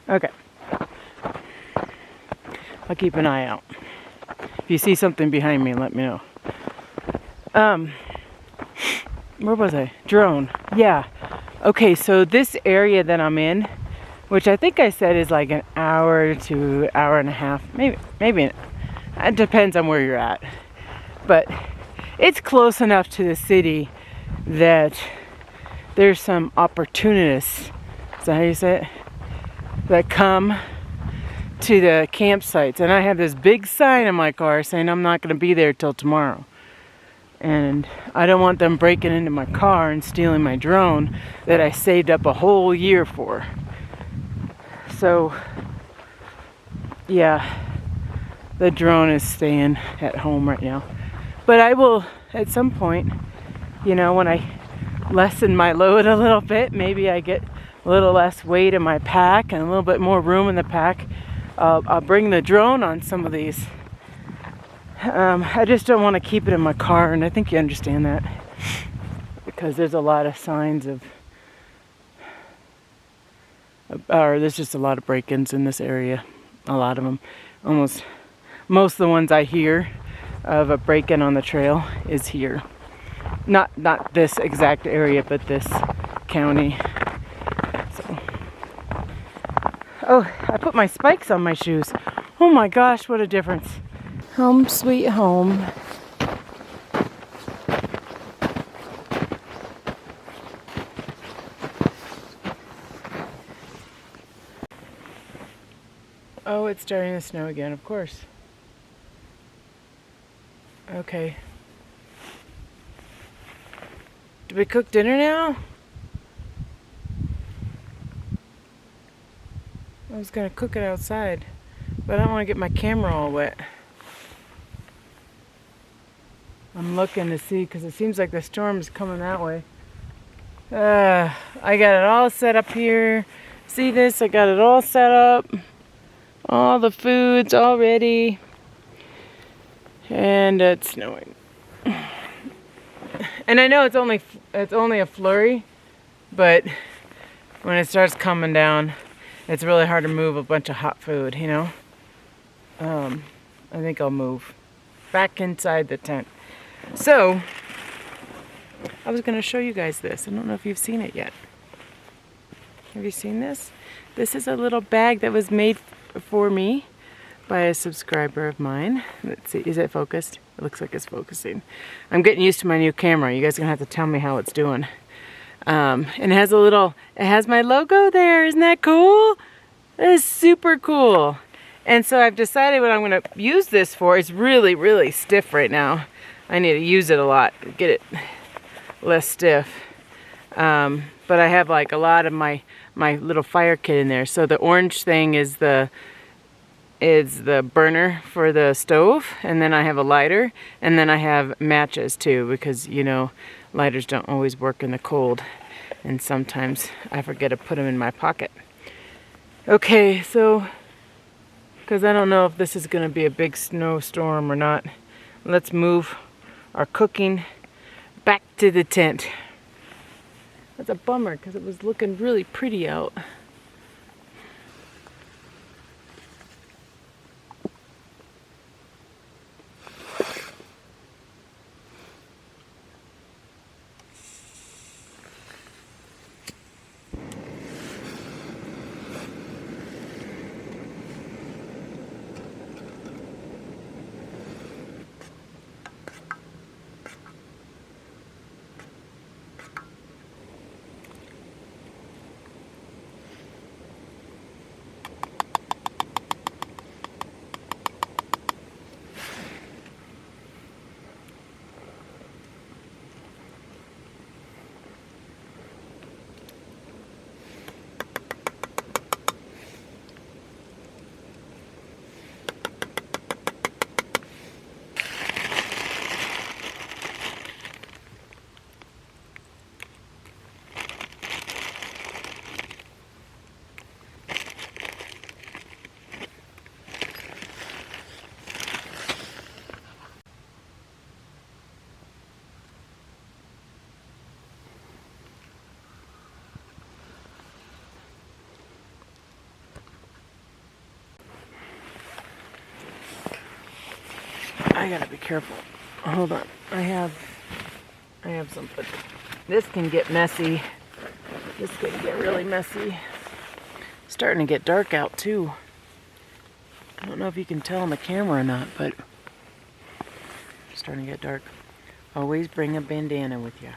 Okay. I'll keep an eye out. If you see something behind me, let me know. Where was I? Drone. Yeah. Okay, so this area that I'm in, which I think I said is like an hour to hour and a half, maybe it depends on where you're at. But it's close enough to the city that there's some opportunists, is that how you say it? That come to the campsites. And I have this big sign in my car saying I'm not going to be there till tomorrow. And I don't want them breaking into my car and stealing my drone that I saved up a whole year for. So, yeah, the drone is staying at home right now. But I will, at some point, you know, when I lessen my load a little bit, maybe I get a little less weight in my pack and a little bit more room in the pack, I'll bring the drone on some of these. I just don't want to keep it in my car, and I think you understand that, because there's a lot of signs of, or there's just a lot of break-ins in this area. A lot of them. Most of the ones I hear of a break-in on the trail is here. Not this exact area, but this county. So. Oh, I put my spikes on my shoes. Oh my gosh, what a difference. Home sweet home. Oh, it's starting to snow again, of course. Okay. Do we cook dinner now? I was gonna cook it outside, but I don't want to get my camera all wet. I'm looking to see, because it seems like the storm is coming that way. I got it all set up here. See this? I got it all set up. All the food's all ready. And it's snowing. And I know it's only a flurry, but when it starts coming down, it's really hard to move a bunch of hot food, you know? I think I'll move back inside the tent. So, I was going to show you guys this. I don't know if you've seen it yet. Have you seen this? This is a little bag that was made for me by a subscriber of mine. Let's see, is it focused? It looks like it's focusing. I'm getting used to my new camera. You guys are going to have to tell me how it's doing. And it has my logo there. Isn't that cool? That is super cool. And so I've decided what I'm going to use this for. It's really, really stiff right now. I need to use it a lot, get it less stiff. But I have like a lot of my little fire kit in there. So the orange thing is the burner for the stove, and then I have a lighter, and then I have matches too, because you know lighters don't always work in the cold, and sometimes I forget to put them in my pocket. Okay, so because I don't know if this is going to be a big snowstorm or not, let's move our cooking back to the tent. That's a bummer because it was looking really pretty out. I gotta be careful. Hold on. I have something. This can get messy. This can get really messy. It's starting to get dark out too. I don't know if you can tell on the camera or not, but it's starting to get dark. Always bring a bandana with you.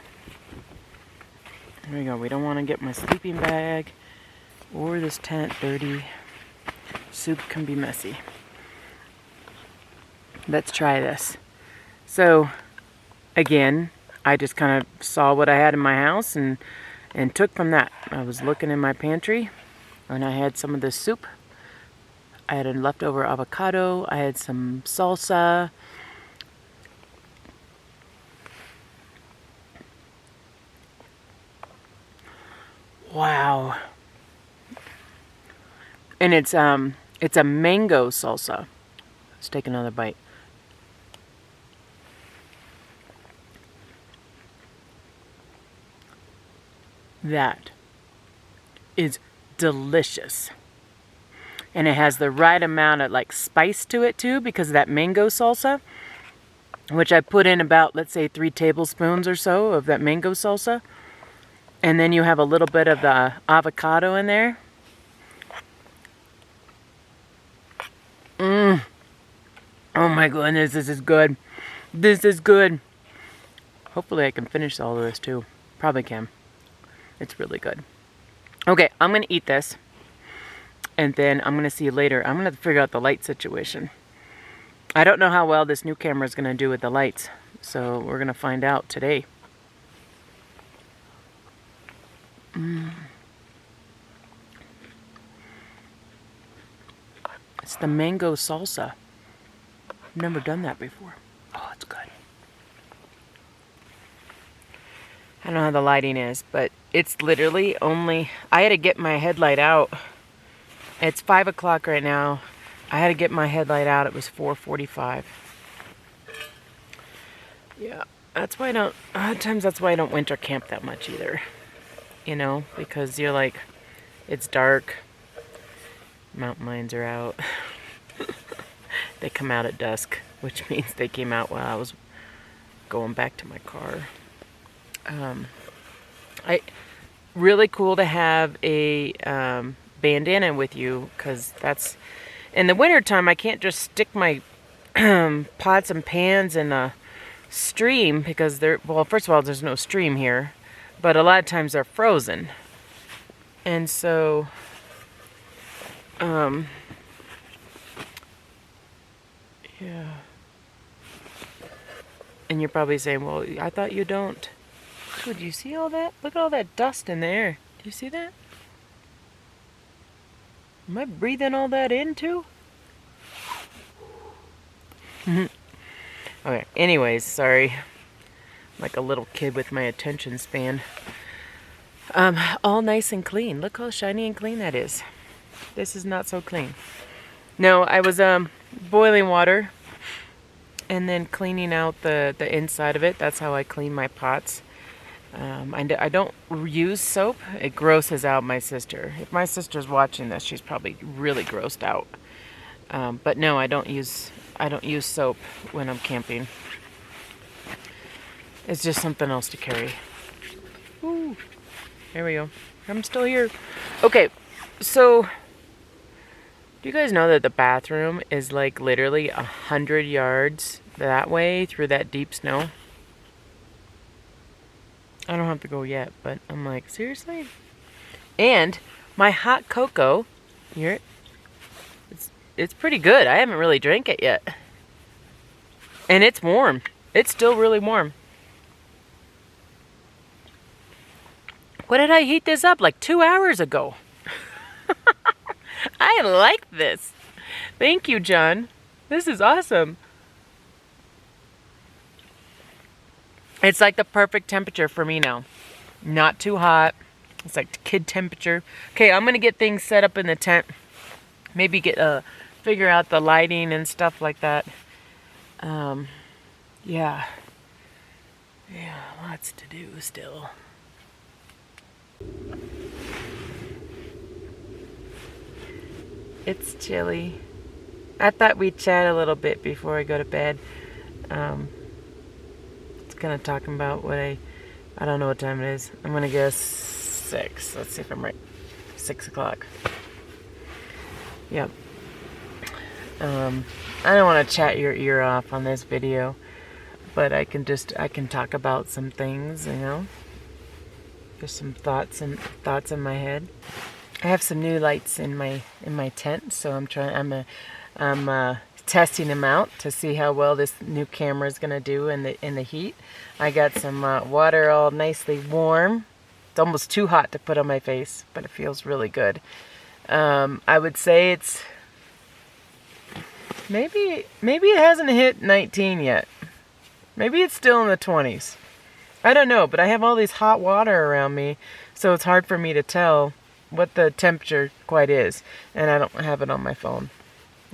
There we go. We don't want to get my sleeping bag or this tent dirty. Soup can be messy. Let's try this. So, again, I just kind of saw what I had in my house and took from that. I was looking in my pantry and I had some of this soup. I had a leftover avocado. I had some salsa. Wow. And it's a mango salsa. Let's take another bite. That is delicious. And it has the right amount of like spice to it too, because of that mango salsa, which I put in about, let's say, 3 tablespoons or so of that mango salsa. And then you have a little bit of the avocado in there. Oh my goodness, this is good. This is good. Hopefully I can finish all of this too. Probably can. It's really good. Okay, I'm going to eat this. And then I'm going to see you later. I'm going to have to figure out the light situation. I don't know how well this new camera is going to do with the lights. So we're going to find out today. It's the mango salsa. I've never done that before. Oh, it's good. I don't know how the lighting is, but it's literally only... I had to get my headlight out. It's 5 o'clock right now. I had to get my headlight out. It was 4:45. Yeah, that's why I don't... A lot of times that's why I don't winter camp that much either. You know, because you're like... It's dark. Mountain lions are out. They come out at dusk, which means they came out while I was going back to my car. Really cool to have a bandana with you, because that's in the wintertime I can't just stick my pots and pans in a stream, because they're, well, first of all, there's no stream here, but a lot of times they're frozen. And so yeah. And you're probably saying, well, I thought you don't. Ooh, do you see all that? Look at all that dust in there. Do you see that? Am I breathing all that in too? Okay, anyways, sorry. I'm like a little kid with my attention span. All nice and clean. Look how shiny and clean that is. This is not so clean. No, I was boiling water and then cleaning out the inside of it. That's how I clean my pots. I don't use soap. It grosses out my sister. If my sister's watching this, she's probably really grossed out. But no, I don't use soap when I'm camping. It's just something else to carry. Ooh, there we go. I'm still here. Okay, so do you guys know that the bathroom is like literally 100 yards that way through that deep snow? I don't have to go yet, but I'm like, seriously? And my hot cocoa, here, it's pretty good. I haven't really drank it yet. And it's warm. It's still really warm. What did I heat this up? Like 2 hours ago. I like this. Thank you, John. This is awesome. It's like the perfect temperature for me now. Not too hot. It's like kid temperature. Okay, I'm gonna get things set up in the tent. Maybe figure out the lighting and stuff like that. Yeah, lots to do still. It's chilly. I thought we'd chat a little bit before I go to bed. It's kind of talking about what I don't know what time it is. I'm gonna guess 6. Let's see if I'm right. 6 o'clock. Yep. I don't want to chat your ear off on this video, but I can talk about some things, you know. There's some thoughts in my head. I have some new lights in my tent, so I'm testing them out to see how well this new camera is gonna do in the heat. I got some water all nicely warm. It's almost too hot to put on my face, but it feels really good. I would say it's maybe it hasn't hit 19 yet. Maybe it's still in the 20s. I don't know, but I have all these hot water around me, so it's hard for me to tell what the temperature quite is, and I don't have it on my phone.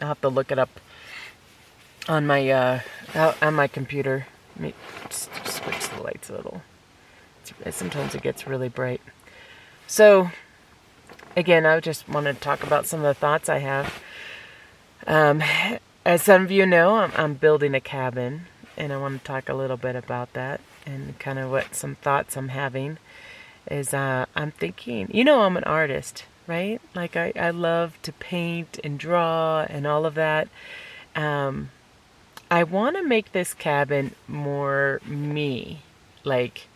I'll have to look it up on my computer. Let me switch the lights a little. Sometimes it gets really bright. So, again, I just wanted to talk about some of the thoughts I have. As some of you know, I'm building a cabin, and I want to talk a little bit about that and kind of what some thoughts I'm having is I'm thinking, you know, I'm an artist, right? Like I love to paint and draw and all of that. I want to make this cabin more me, like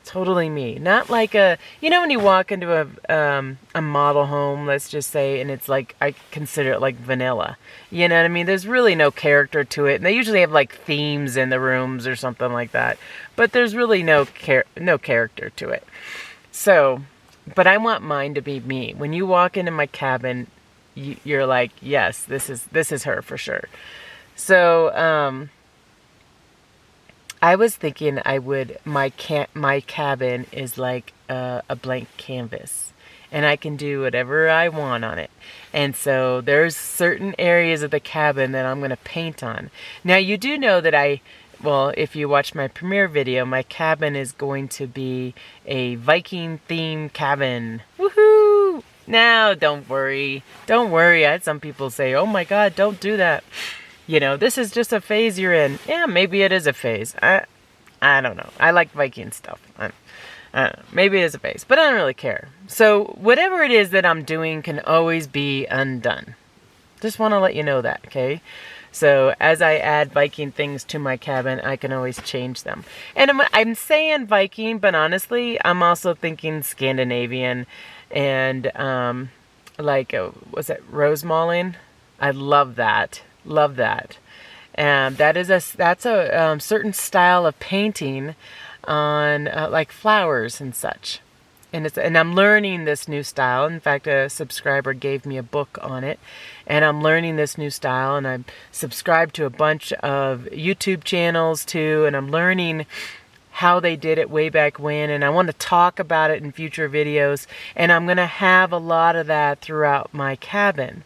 totally me, not like you know, when you walk into a model home, let's just say, and it's like, I consider it like vanilla, you know what I mean? There's really no character to it, and they usually have like themes in the rooms or something like that, but there's really no character to it. So, but I want mine to be me. When you walk into my cabin, you're like, yes, this is her for sure. So, I was thinking my cabin is like a blank canvas, and I can do whatever I want on it. And so there's certain areas of the cabin that I'm going to paint on. Now you do know that well, if you watch my premiere video, my cabin is going to be a Viking themed cabin. Woohoo! Now don't worry. I had some people say, oh my God, don't do that. You know, this is just a phase you're in. Yeah, maybe it is a phase. I don't know. I like Viking stuff. I don't know. Maybe it is a phase, but I don't really care. So whatever it is that I'm doing can always be undone. Just want to let you know that, okay? So as I add Viking things to my cabin, I can always change them. And I'm saying Viking, but honestly, I'm also thinking Scandinavian and was it rose mauling? I love that. Love that. And that's a certain style of painting on like flowers and such. And I'm learning this new style. In fact, a subscriber gave me a book on it, and I'm learning this new style, and I'm subscribed to a bunch of YouTube channels too, and I'm learning how they did it way back when, and I want to talk about it in future videos, and I'm going to have a lot of that throughout my cabin.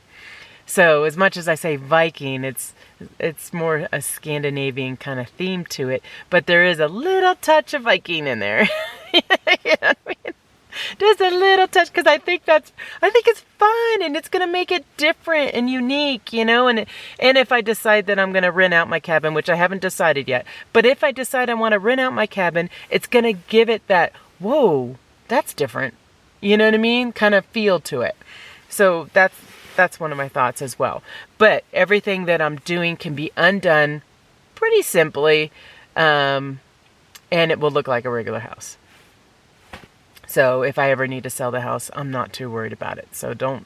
So as much as I say Viking, it's more a Scandinavian kind of theme to it, but there is a little touch of Viking in there. You know what I mean? Just a little touch, because I think it's fun, and it's gonna make it different and unique, you know. And if I decide that I'm gonna rent out my cabin, which I haven't decided yet, but if I decide I want to rent out my cabin, it's gonna give it that, whoa, that's different, you know what I mean, kind of feel to it. So that's one of my thoughts as well. But everything that I'm doing can be undone pretty simply, and it will look like a regular house. So if I ever need to sell the house, I'm not too worried about it. So don't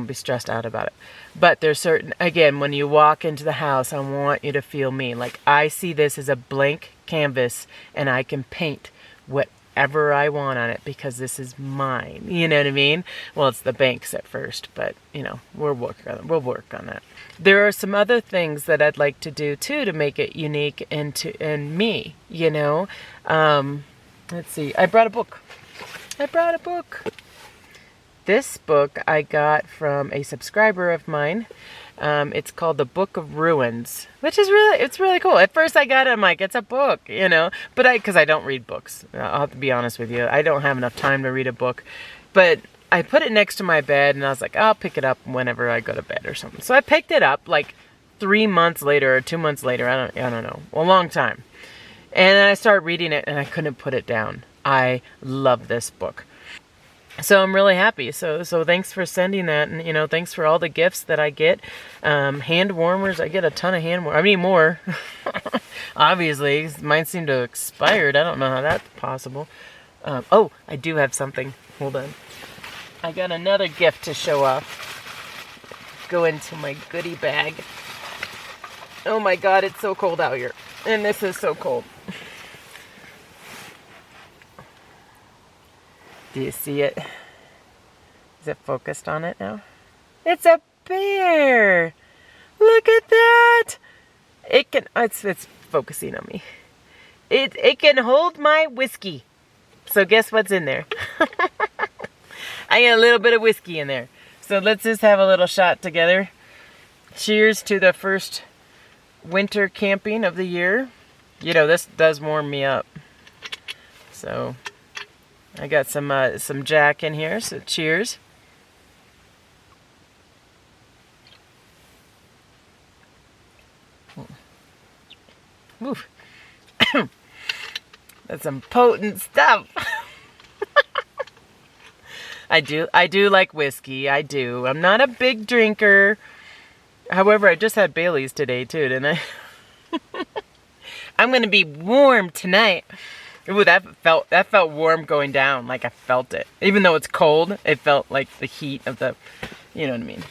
be stressed out about it. But there's certain, again, when you walk into the house, I want you to feel me. Like, I see this as a blank canvas, and I can paint whatever I want on it because this is mine. You know what I mean? Well, it's the bank's at first, but you know, we'll work on that. There are some other things that I'd like to do too to make it unique and me, you know. Let's see. I brought a book. This book I got from a subscriber of mine. It's called The Book of Ruins, which is really cool. At first I got it, I'm like, it's a book, you know, but because I don't read books. I'll have to be honest with you. I don't have enough time to read a book, but I put it next to my bed, and I was like, I'll pick it up whenever I go to bed or something. So I picked it up like 3 months later or 2 months later. I don't know. A long time. And then I started reading it and I couldn't put it down. I love this book. So I'm really happy. So thanks for sending that, and thanks for all the gifts that I get. Hand warmers, I get a ton of hand warmers. I need more. Obviously, mine seem to have expired. I don't know how that's possible. Oh, I do have something. Hold on. I got another gift to show off. Go into my goodie bag. Oh my God, it's so cold out here, and this is so cold. Do you see it? Is it focused on it now? It's a bear! Look at that! It can, it's focusing on me. It can hold my whiskey. So guess what's in there? I got a little bit of whiskey in there. So let's just have a little shot together. Cheers to the first winter camping of the year. This does warm me up. So I got some Jack in here, so cheers. Oof. That's some potent stuff. I do like whiskey. I do. I'm not a big drinker. However, I just had Bailey's today too, didn't I? I'm gonna be warm tonight. Ooh, that felt warm going down. Like I felt it. Even though it's cold, it felt like the heat of the, you know what I mean.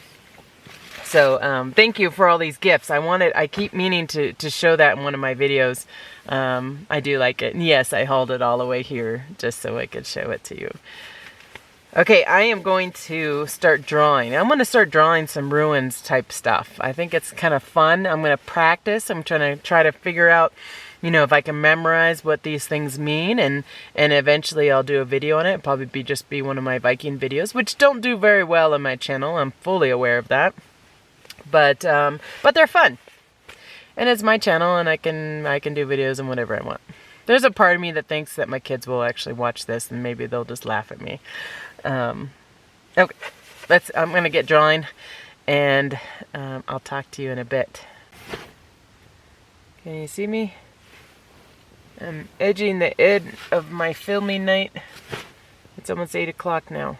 So thank you for all these gifts. I keep meaning to show that in one of my videos. I do like it. And yes, I hauled it all the way here just so I could show it to you. Okay, I am going to start drawing. I'm going to start drawing some ruins type stuff. I think it's kind of fun. I'm going to practice. I'm trying to figure out, if I can memorize what these things mean, and eventually I'll do a video on it. It'll probably just be one of my Viking videos, which don't do very well on my channel. I'm fully aware of that. But they're fun. And it's my channel, and I can do videos and whatever I want. There's a part of me that thinks that my kids will actually watch this and maybe they'll just laugh at me. Okay, I'm going to get drawing, and I'll talk to you in a bit. Can you see me? I'm edging the end of my filming night. It's almost 8 o'clock now.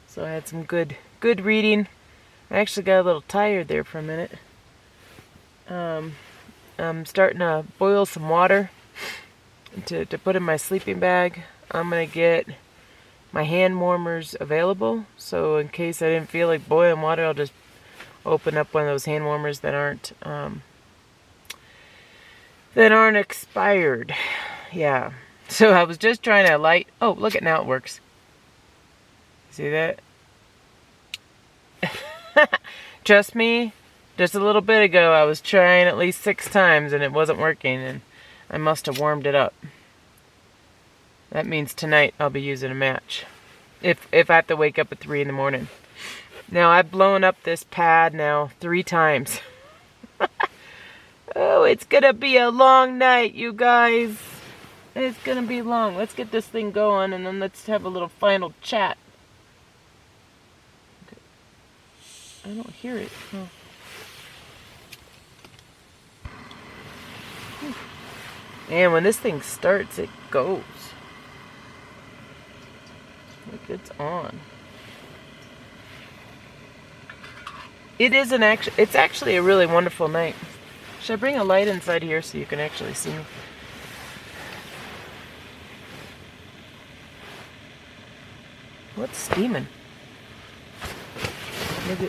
So I had some good reading. I actually got a little tired there for a minute. I'm starting to boil some water to put in my sleeping bag. I'm going to get my hand warmers available. So in case I didn't feel like boiling water, I'll just open up one of those hand warmers that aren't expired. Yeah. So I was just trying to light. Oh, look at now it works. See that? Trust me, just a little bit ago I was trying at least 6 times and it wasn't working, and I must have warmed it up. That means tonight I'll be using a match. If I have to wake up at 3 in the morning. Now I've blown up this pad now 3 times. Oh, it's gonna be a long night, you guys. It's gonna be long. Let's get this thing going and then let's have a little final chat. Okay. I don't hear it. Oh. And when this thing starts, it goes. Like it's on. It's actually a really wonderful night. Should I bring a light inside here so you can actually see me? What's steaming?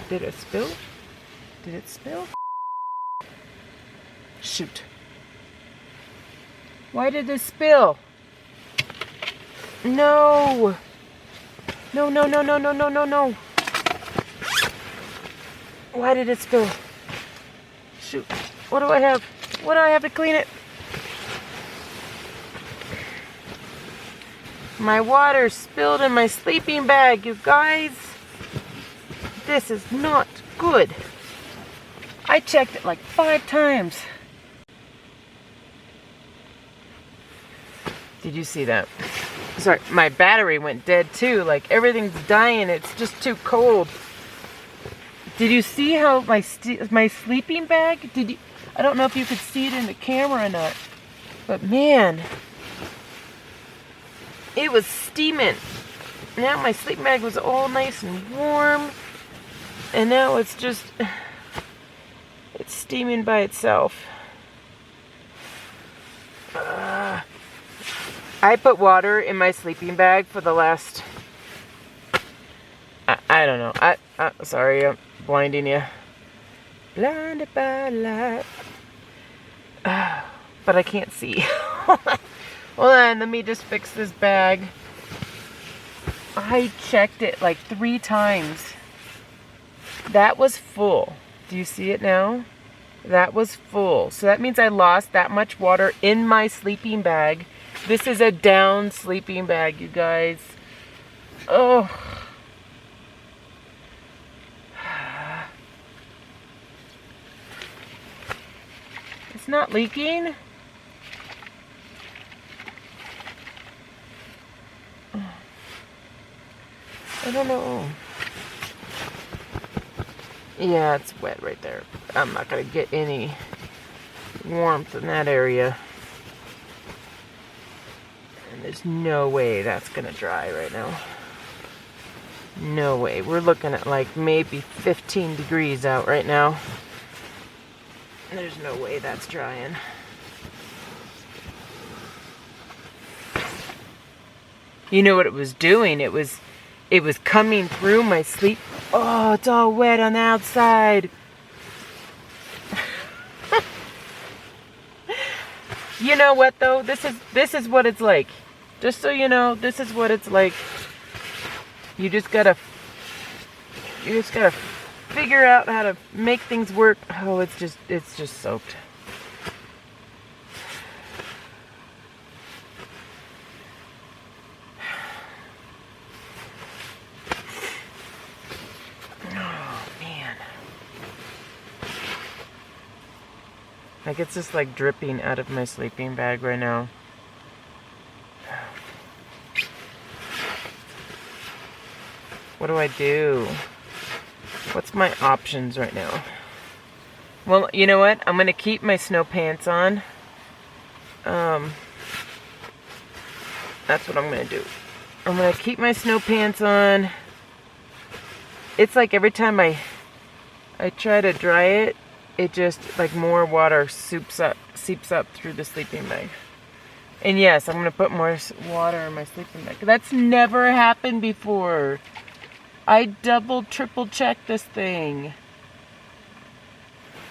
Did it spill? Did it spill? Shoot. Why did it spill? No! No, no, no, no, no, no, no, no. Why did it spill? Shoot. What do I have? What do I have to clean it? My water spilled in my sleeping bag, you guys. This is not good. I checked it like 5 times. Did you see that? Sorry, my battery went dead too. Like everything's dying. It's just too cold. Did you see how my sleeping bag, I don't know if you could see it in the camera or not, but man, it was steaming. Now my sleeping bag was all nice and warm, and now it's steaming by itself. I put water in my sleeping bag for the last, I don't know. Sorry, I'm blinding you. Blinded by light. But I can't see. Hold on, let me just fix this bag. I checked it like 3 times. That was full. Do you see it now? That was full. So that means I lost that much water in my sleeping bag. This is a down sleeping bag, you guys. Oh. It's not leaking. I don't know. Yeah, it's wet right there. I'm not gonna get any warmth in that area. And there's no way that's gonna dry right now. No way. We're looking at like maybe 15 degrees out right now. There's no way that's drying. You know what it was doing? It was coming through my sleep. Oh, it's all wet on the outside. You know what though? This is what it's like. Just so you know, this is what it's like. You just gotta figure out how to make things work. Oh, it's just soaked. Like, it's just like dripping out of my sleeping bag right now. What do I do? What's my options right now? Well, you know what? I'm going to keep my snow pants on. That's what I'm going to do. I'm going to keep my snow pants on. It's like every time I try to dry it, it just, like, more water seeps up through the sleeping bag. And yes, I'm going to put more water in my sleeping bag. That's never happened before. I double, triple checked this thing.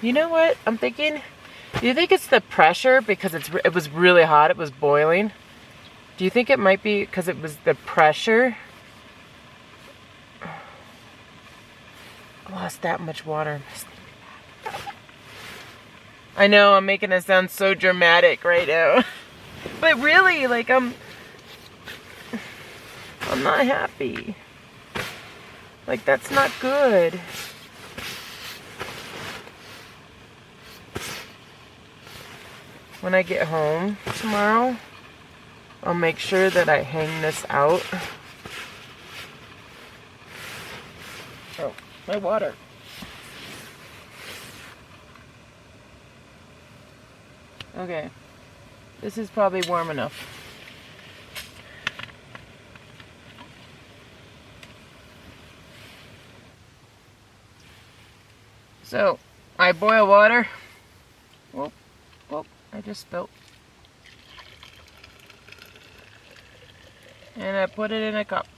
You know what I'm thinking? Do you think it's the pressure because it was really hot, it was boiling? Do you think it might be because it was the pressure? I lost that much water in my sleeping bag. I know I'm making it sound so dramatic right now. But really, like, I'm not happy. Like, that's not good. When I get home tomorrow, I'll make sure that I hang this out. Oh, my water. Okay, this is probably warm enough. So, I boil water. Whoop, whoop, I just spilled. And I put it in a cup.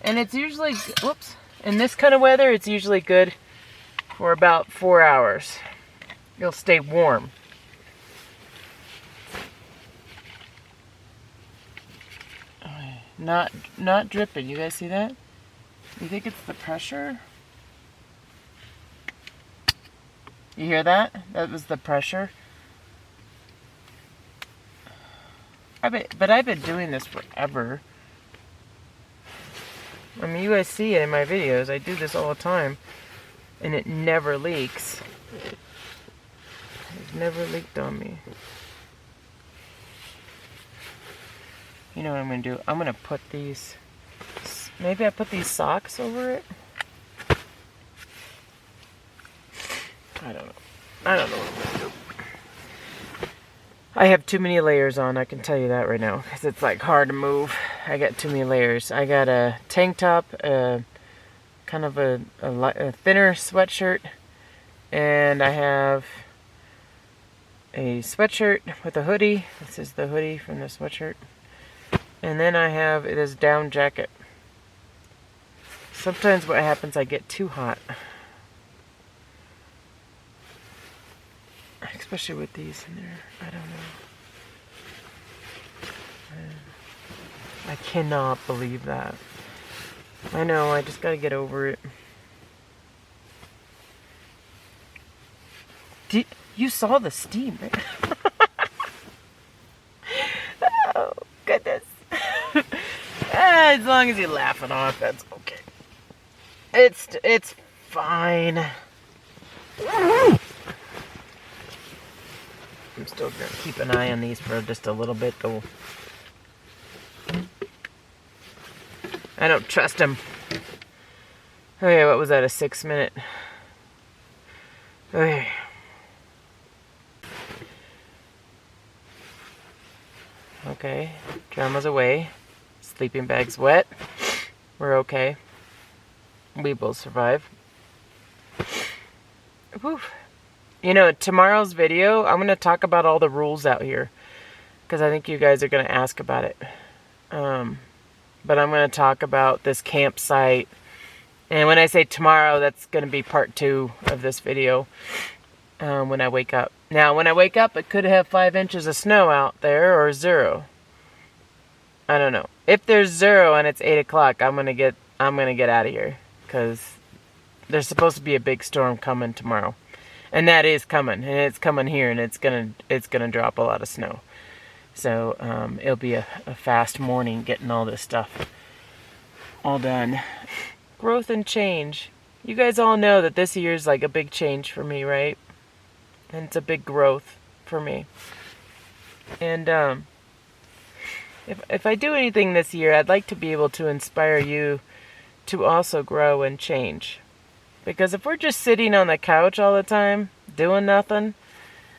And it's usually, whoops, in this kind of weather, it's usually good for about 4 hours. It'll stay warm. Not dripping. You guys see that? You think it's the pressure? You hear that? That was the pressure. But I've been doing this forever. I mean, you guys see it in my videos. I do this all the time. And it never leaks. It's never leaked on me. You know what I'm going to do? I'm going to put these... Maybe I put these socks over it? I don't know. I don't know what I'm gonna do. I have too many layers on, I can tell you that right now, because it's like hard to move. I got too many layers. I got a tank top, kind of a thinner sweatshirt, and I have a sweatshirt with a hoodie. This is the hoodie from the sweatshirt. And then I have this down jacket. Sometimes what happens, I get too hot. Especially with these in there. I don't know. I cannot believe that. I know, I just gotta get over it. You saw the steam, right? Oh, goodness. As long as you laugh it off, that's okay. It's fine. I'm still gonna keep an eye on these for just a little bit, though. I don't trust them. Okay, what was that? A 6 minute? Okay. Okay, camera's away. Sleeping bag's wet. We're okay. We will survive. Whew. You know, tomorrow's video, I'm going to talk about all the rules out here. Because I think you guys are going to ask about it. But I'm going to talk about this campsite. And when I say tomorrow, that's going to be part 2 of this video. When I wake up. Now, when I wake up, it could have 5 inches of snow out there, or 0. I don't know. If there's 0 and it's 8 o'clock, I'm gonna get out of here, because there's supposed to be a big storm coming tomorrow, and that is coming, and it's coming here, and it's gonna drop a lot of snow. So it'll be a fast morning getting all this stuff all done. Growth and change. You guys all know that this year's like a big change for me, right? And it's a big growth for me. And if I do anything this year, I'd like to be able to inspire you to also grow and change. Because if we're just sitting on the couch all the time, doing nothing,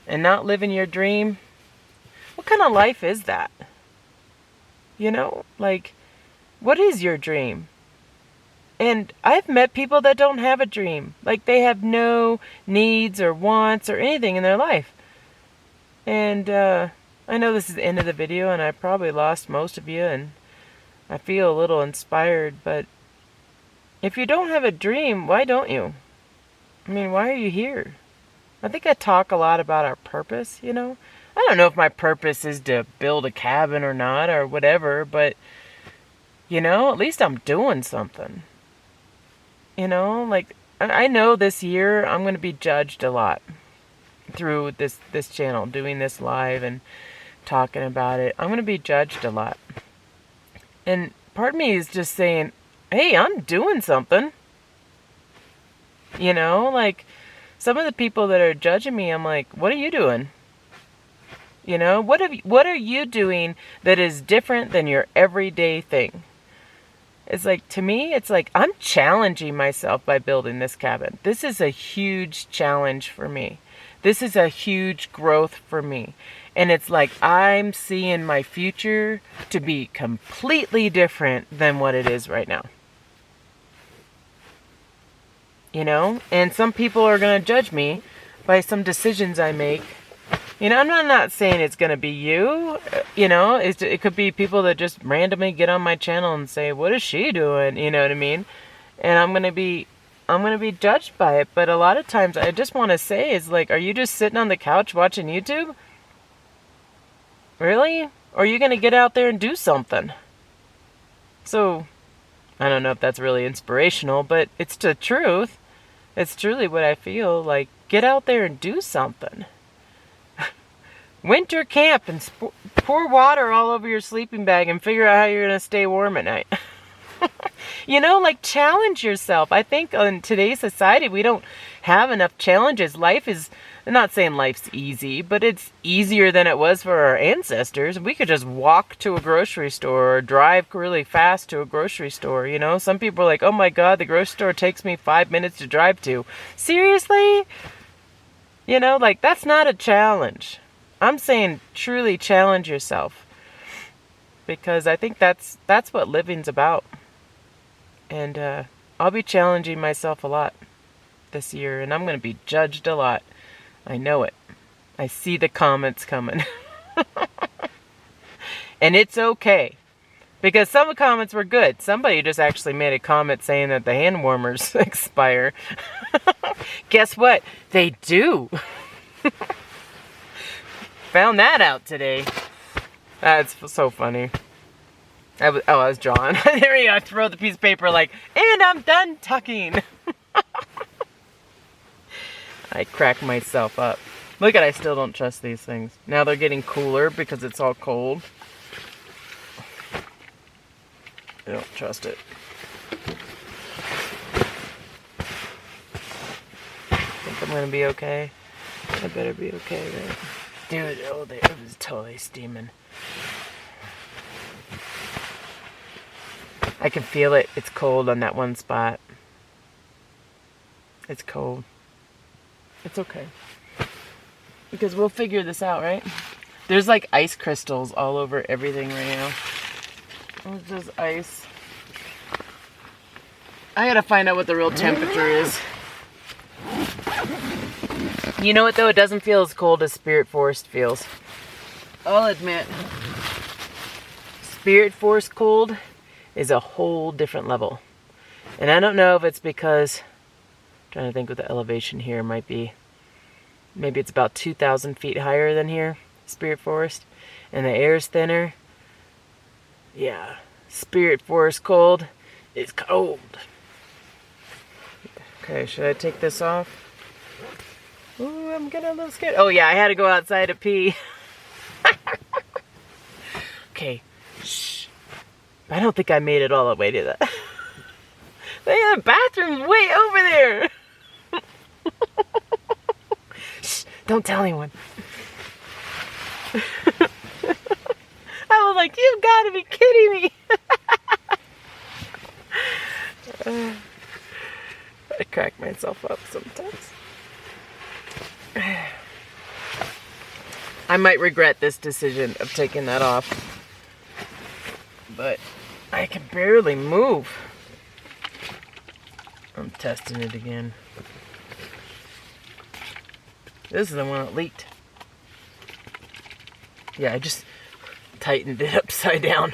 and not living your dream, what kind of life is that? You know, like, what is your dream? And I've met people that don't have a dream. Like, they have no needs or wants or anything in their life. And I know this is the end of the video, and I probably lost most of you, and I feel a little inspired, but if you don't have a dream, why don't you? I mean, why are you here? I think I talk a lot about our purpose, you know? I don't know if my purpose is to build a cabin or not, or whatever, but, you know, at least I'm doing something. You know, like, I know this year I'm going to be judged a lot through this channel, doing this live and talking about it. I'm going to be judged a lot. And part of me is just saying, hey, I'm doing something. You know, like, some of the people that are judging me, I'm like, what are you doing? You know, what are you doing that is different than your everyday thing? It's like, to me, it's like I'm challenging myself by building this cabin. This is a huge challenge for me. This is a huge growth for me. And it's like I'm seeing my future to be completely different than what it is right now. You know? And some people are going to judge me by some decisions I make. You know, I'm not saying it's going to be you. You know, it could be people that just randomly get on my channel and say, what is she doing? You know what I mean? And I'm going to be judged by it. But a lot of times I just want to say is like, are you just sitting on the couch watching YouTube? Really? Or are you going to get out there and do something? So, I don't know if that's really inspirational, but it's the truth. It's truly what I feel. Like, get out there and do something. Winter camp and pour water all over your sleeping bag and figure out how you're going to stay warm at night. You know, like, challenge yourself. I think in today's society, we don't have enough challenges. Life is, I'm not saying life's easy, but it's easier than it was for our ancestors. We could just walk to a grocery store or drive really fast to a grocery store, you know? Some people are like, oh my God, the grocery store takes me 5 minutes to drive to. Seriously? You know, like, that's not a challenge. I'm saying truly challenge yourself. Because I think that's what living's about. And I'll be challenging myself a lot this year. And I'm going to be judged a lot. I know it. I see the comments coming. And it's okay. Because some of the comments were good. Somebody just actually made a comment saying that the hand warmers expire. Guess what? They do. Found that out today. That's so funny. I was drawing. There you go. I throw the piece of paper like, and I'm done tucking. I crack myself up. Look at, I still don't trust these things. Now they're getting cooler because it's all cold. I don't trust it. Think I'm gonna be okay? I better be okay, right? Dude, oh, it was totally steaming. I can feel it. It's cold on that one spot. It's cold. It's okay. Because we'll figure this out, right? There's like ice crystals all over everything right now. What's this ice? I gotta find out what the real temperature is. You know what though? It doesn't feel as cold as Spirit Forest feels. I'll admit. Spirit Forest cold is a whole different level. And I don't know if it's because, I'm trying to think what the elevation here might be. Maybe it's about 2,000 feet higher than here, Spirit Forest. And the air's thinner. Yeah, Spirit Forest cold is cold. Okay, should I take this off? Ooh, I'm getting a little scared. Oh yeah, I had to go outside to pee. Okay, shh. I don't think I made it all the way to that. The bathroom's way over there. Shh, don't tell anyone. I was like, you've got to be kidding me. I crack myself up sometimes. I might regret this decision of taking that off. But I can barely move. I'm testing it again. This is the one that leaked. Yeah, I just tightened it upside down.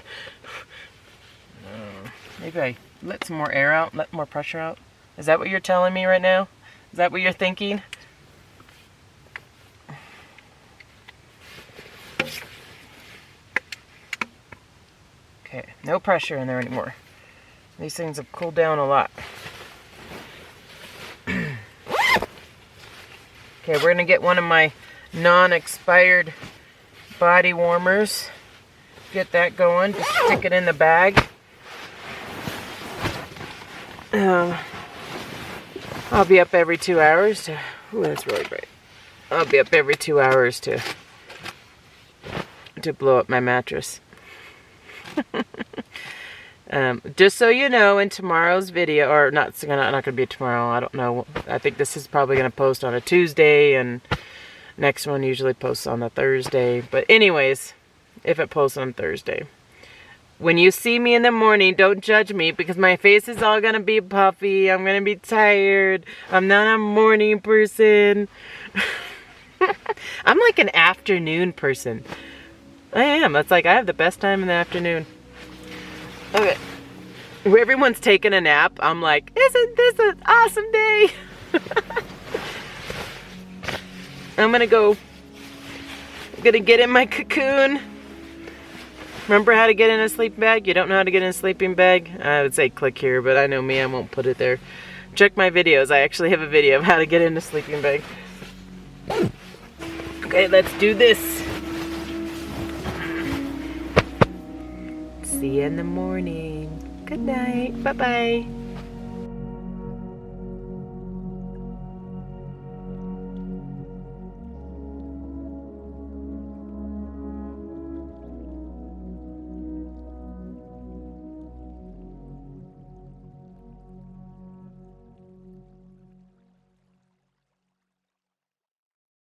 Maybe I let some more air out, let more pressure out. Is that what you're telling me right now? Is that what you're thinking? Okay, no pressure in there anymore. These things have cooled down a lot. Okay, we're gonna get one of my non-expired body warmers. Get that going, just stick it in the bag. I'll be up every 2 hours to, ooh, that's really bright. I'll be up every 2 hours to blow up my mattress. Just so you know, in tomorrow's video, or not gonna be tomorrow, I don't know. I think this is probably gonna post on a Tuesday, and next one usually posts on a Thursday. But anyways, if it posts on Thursday, when you see me in the morning, don't judge me because my face is all gonna be puffy. I'm gonna be tired. I'm not a morning person. I'm like an afternoon person. I am. It's like I have the best time in the afternoon. Okay. Where everyone's taking a nap, I'm like, isn't this an awesome day? I'm gonna get in my cocoon. Remember how to get in a sleeping bag? You don't know how to get in a sleeping bag? I would say click here, but I know me, I won't put it there. Check my videos. I actually have a video of how to get in a sleeping bag. Okay, let's do this. See you in the morning. Good night. Bye-bye.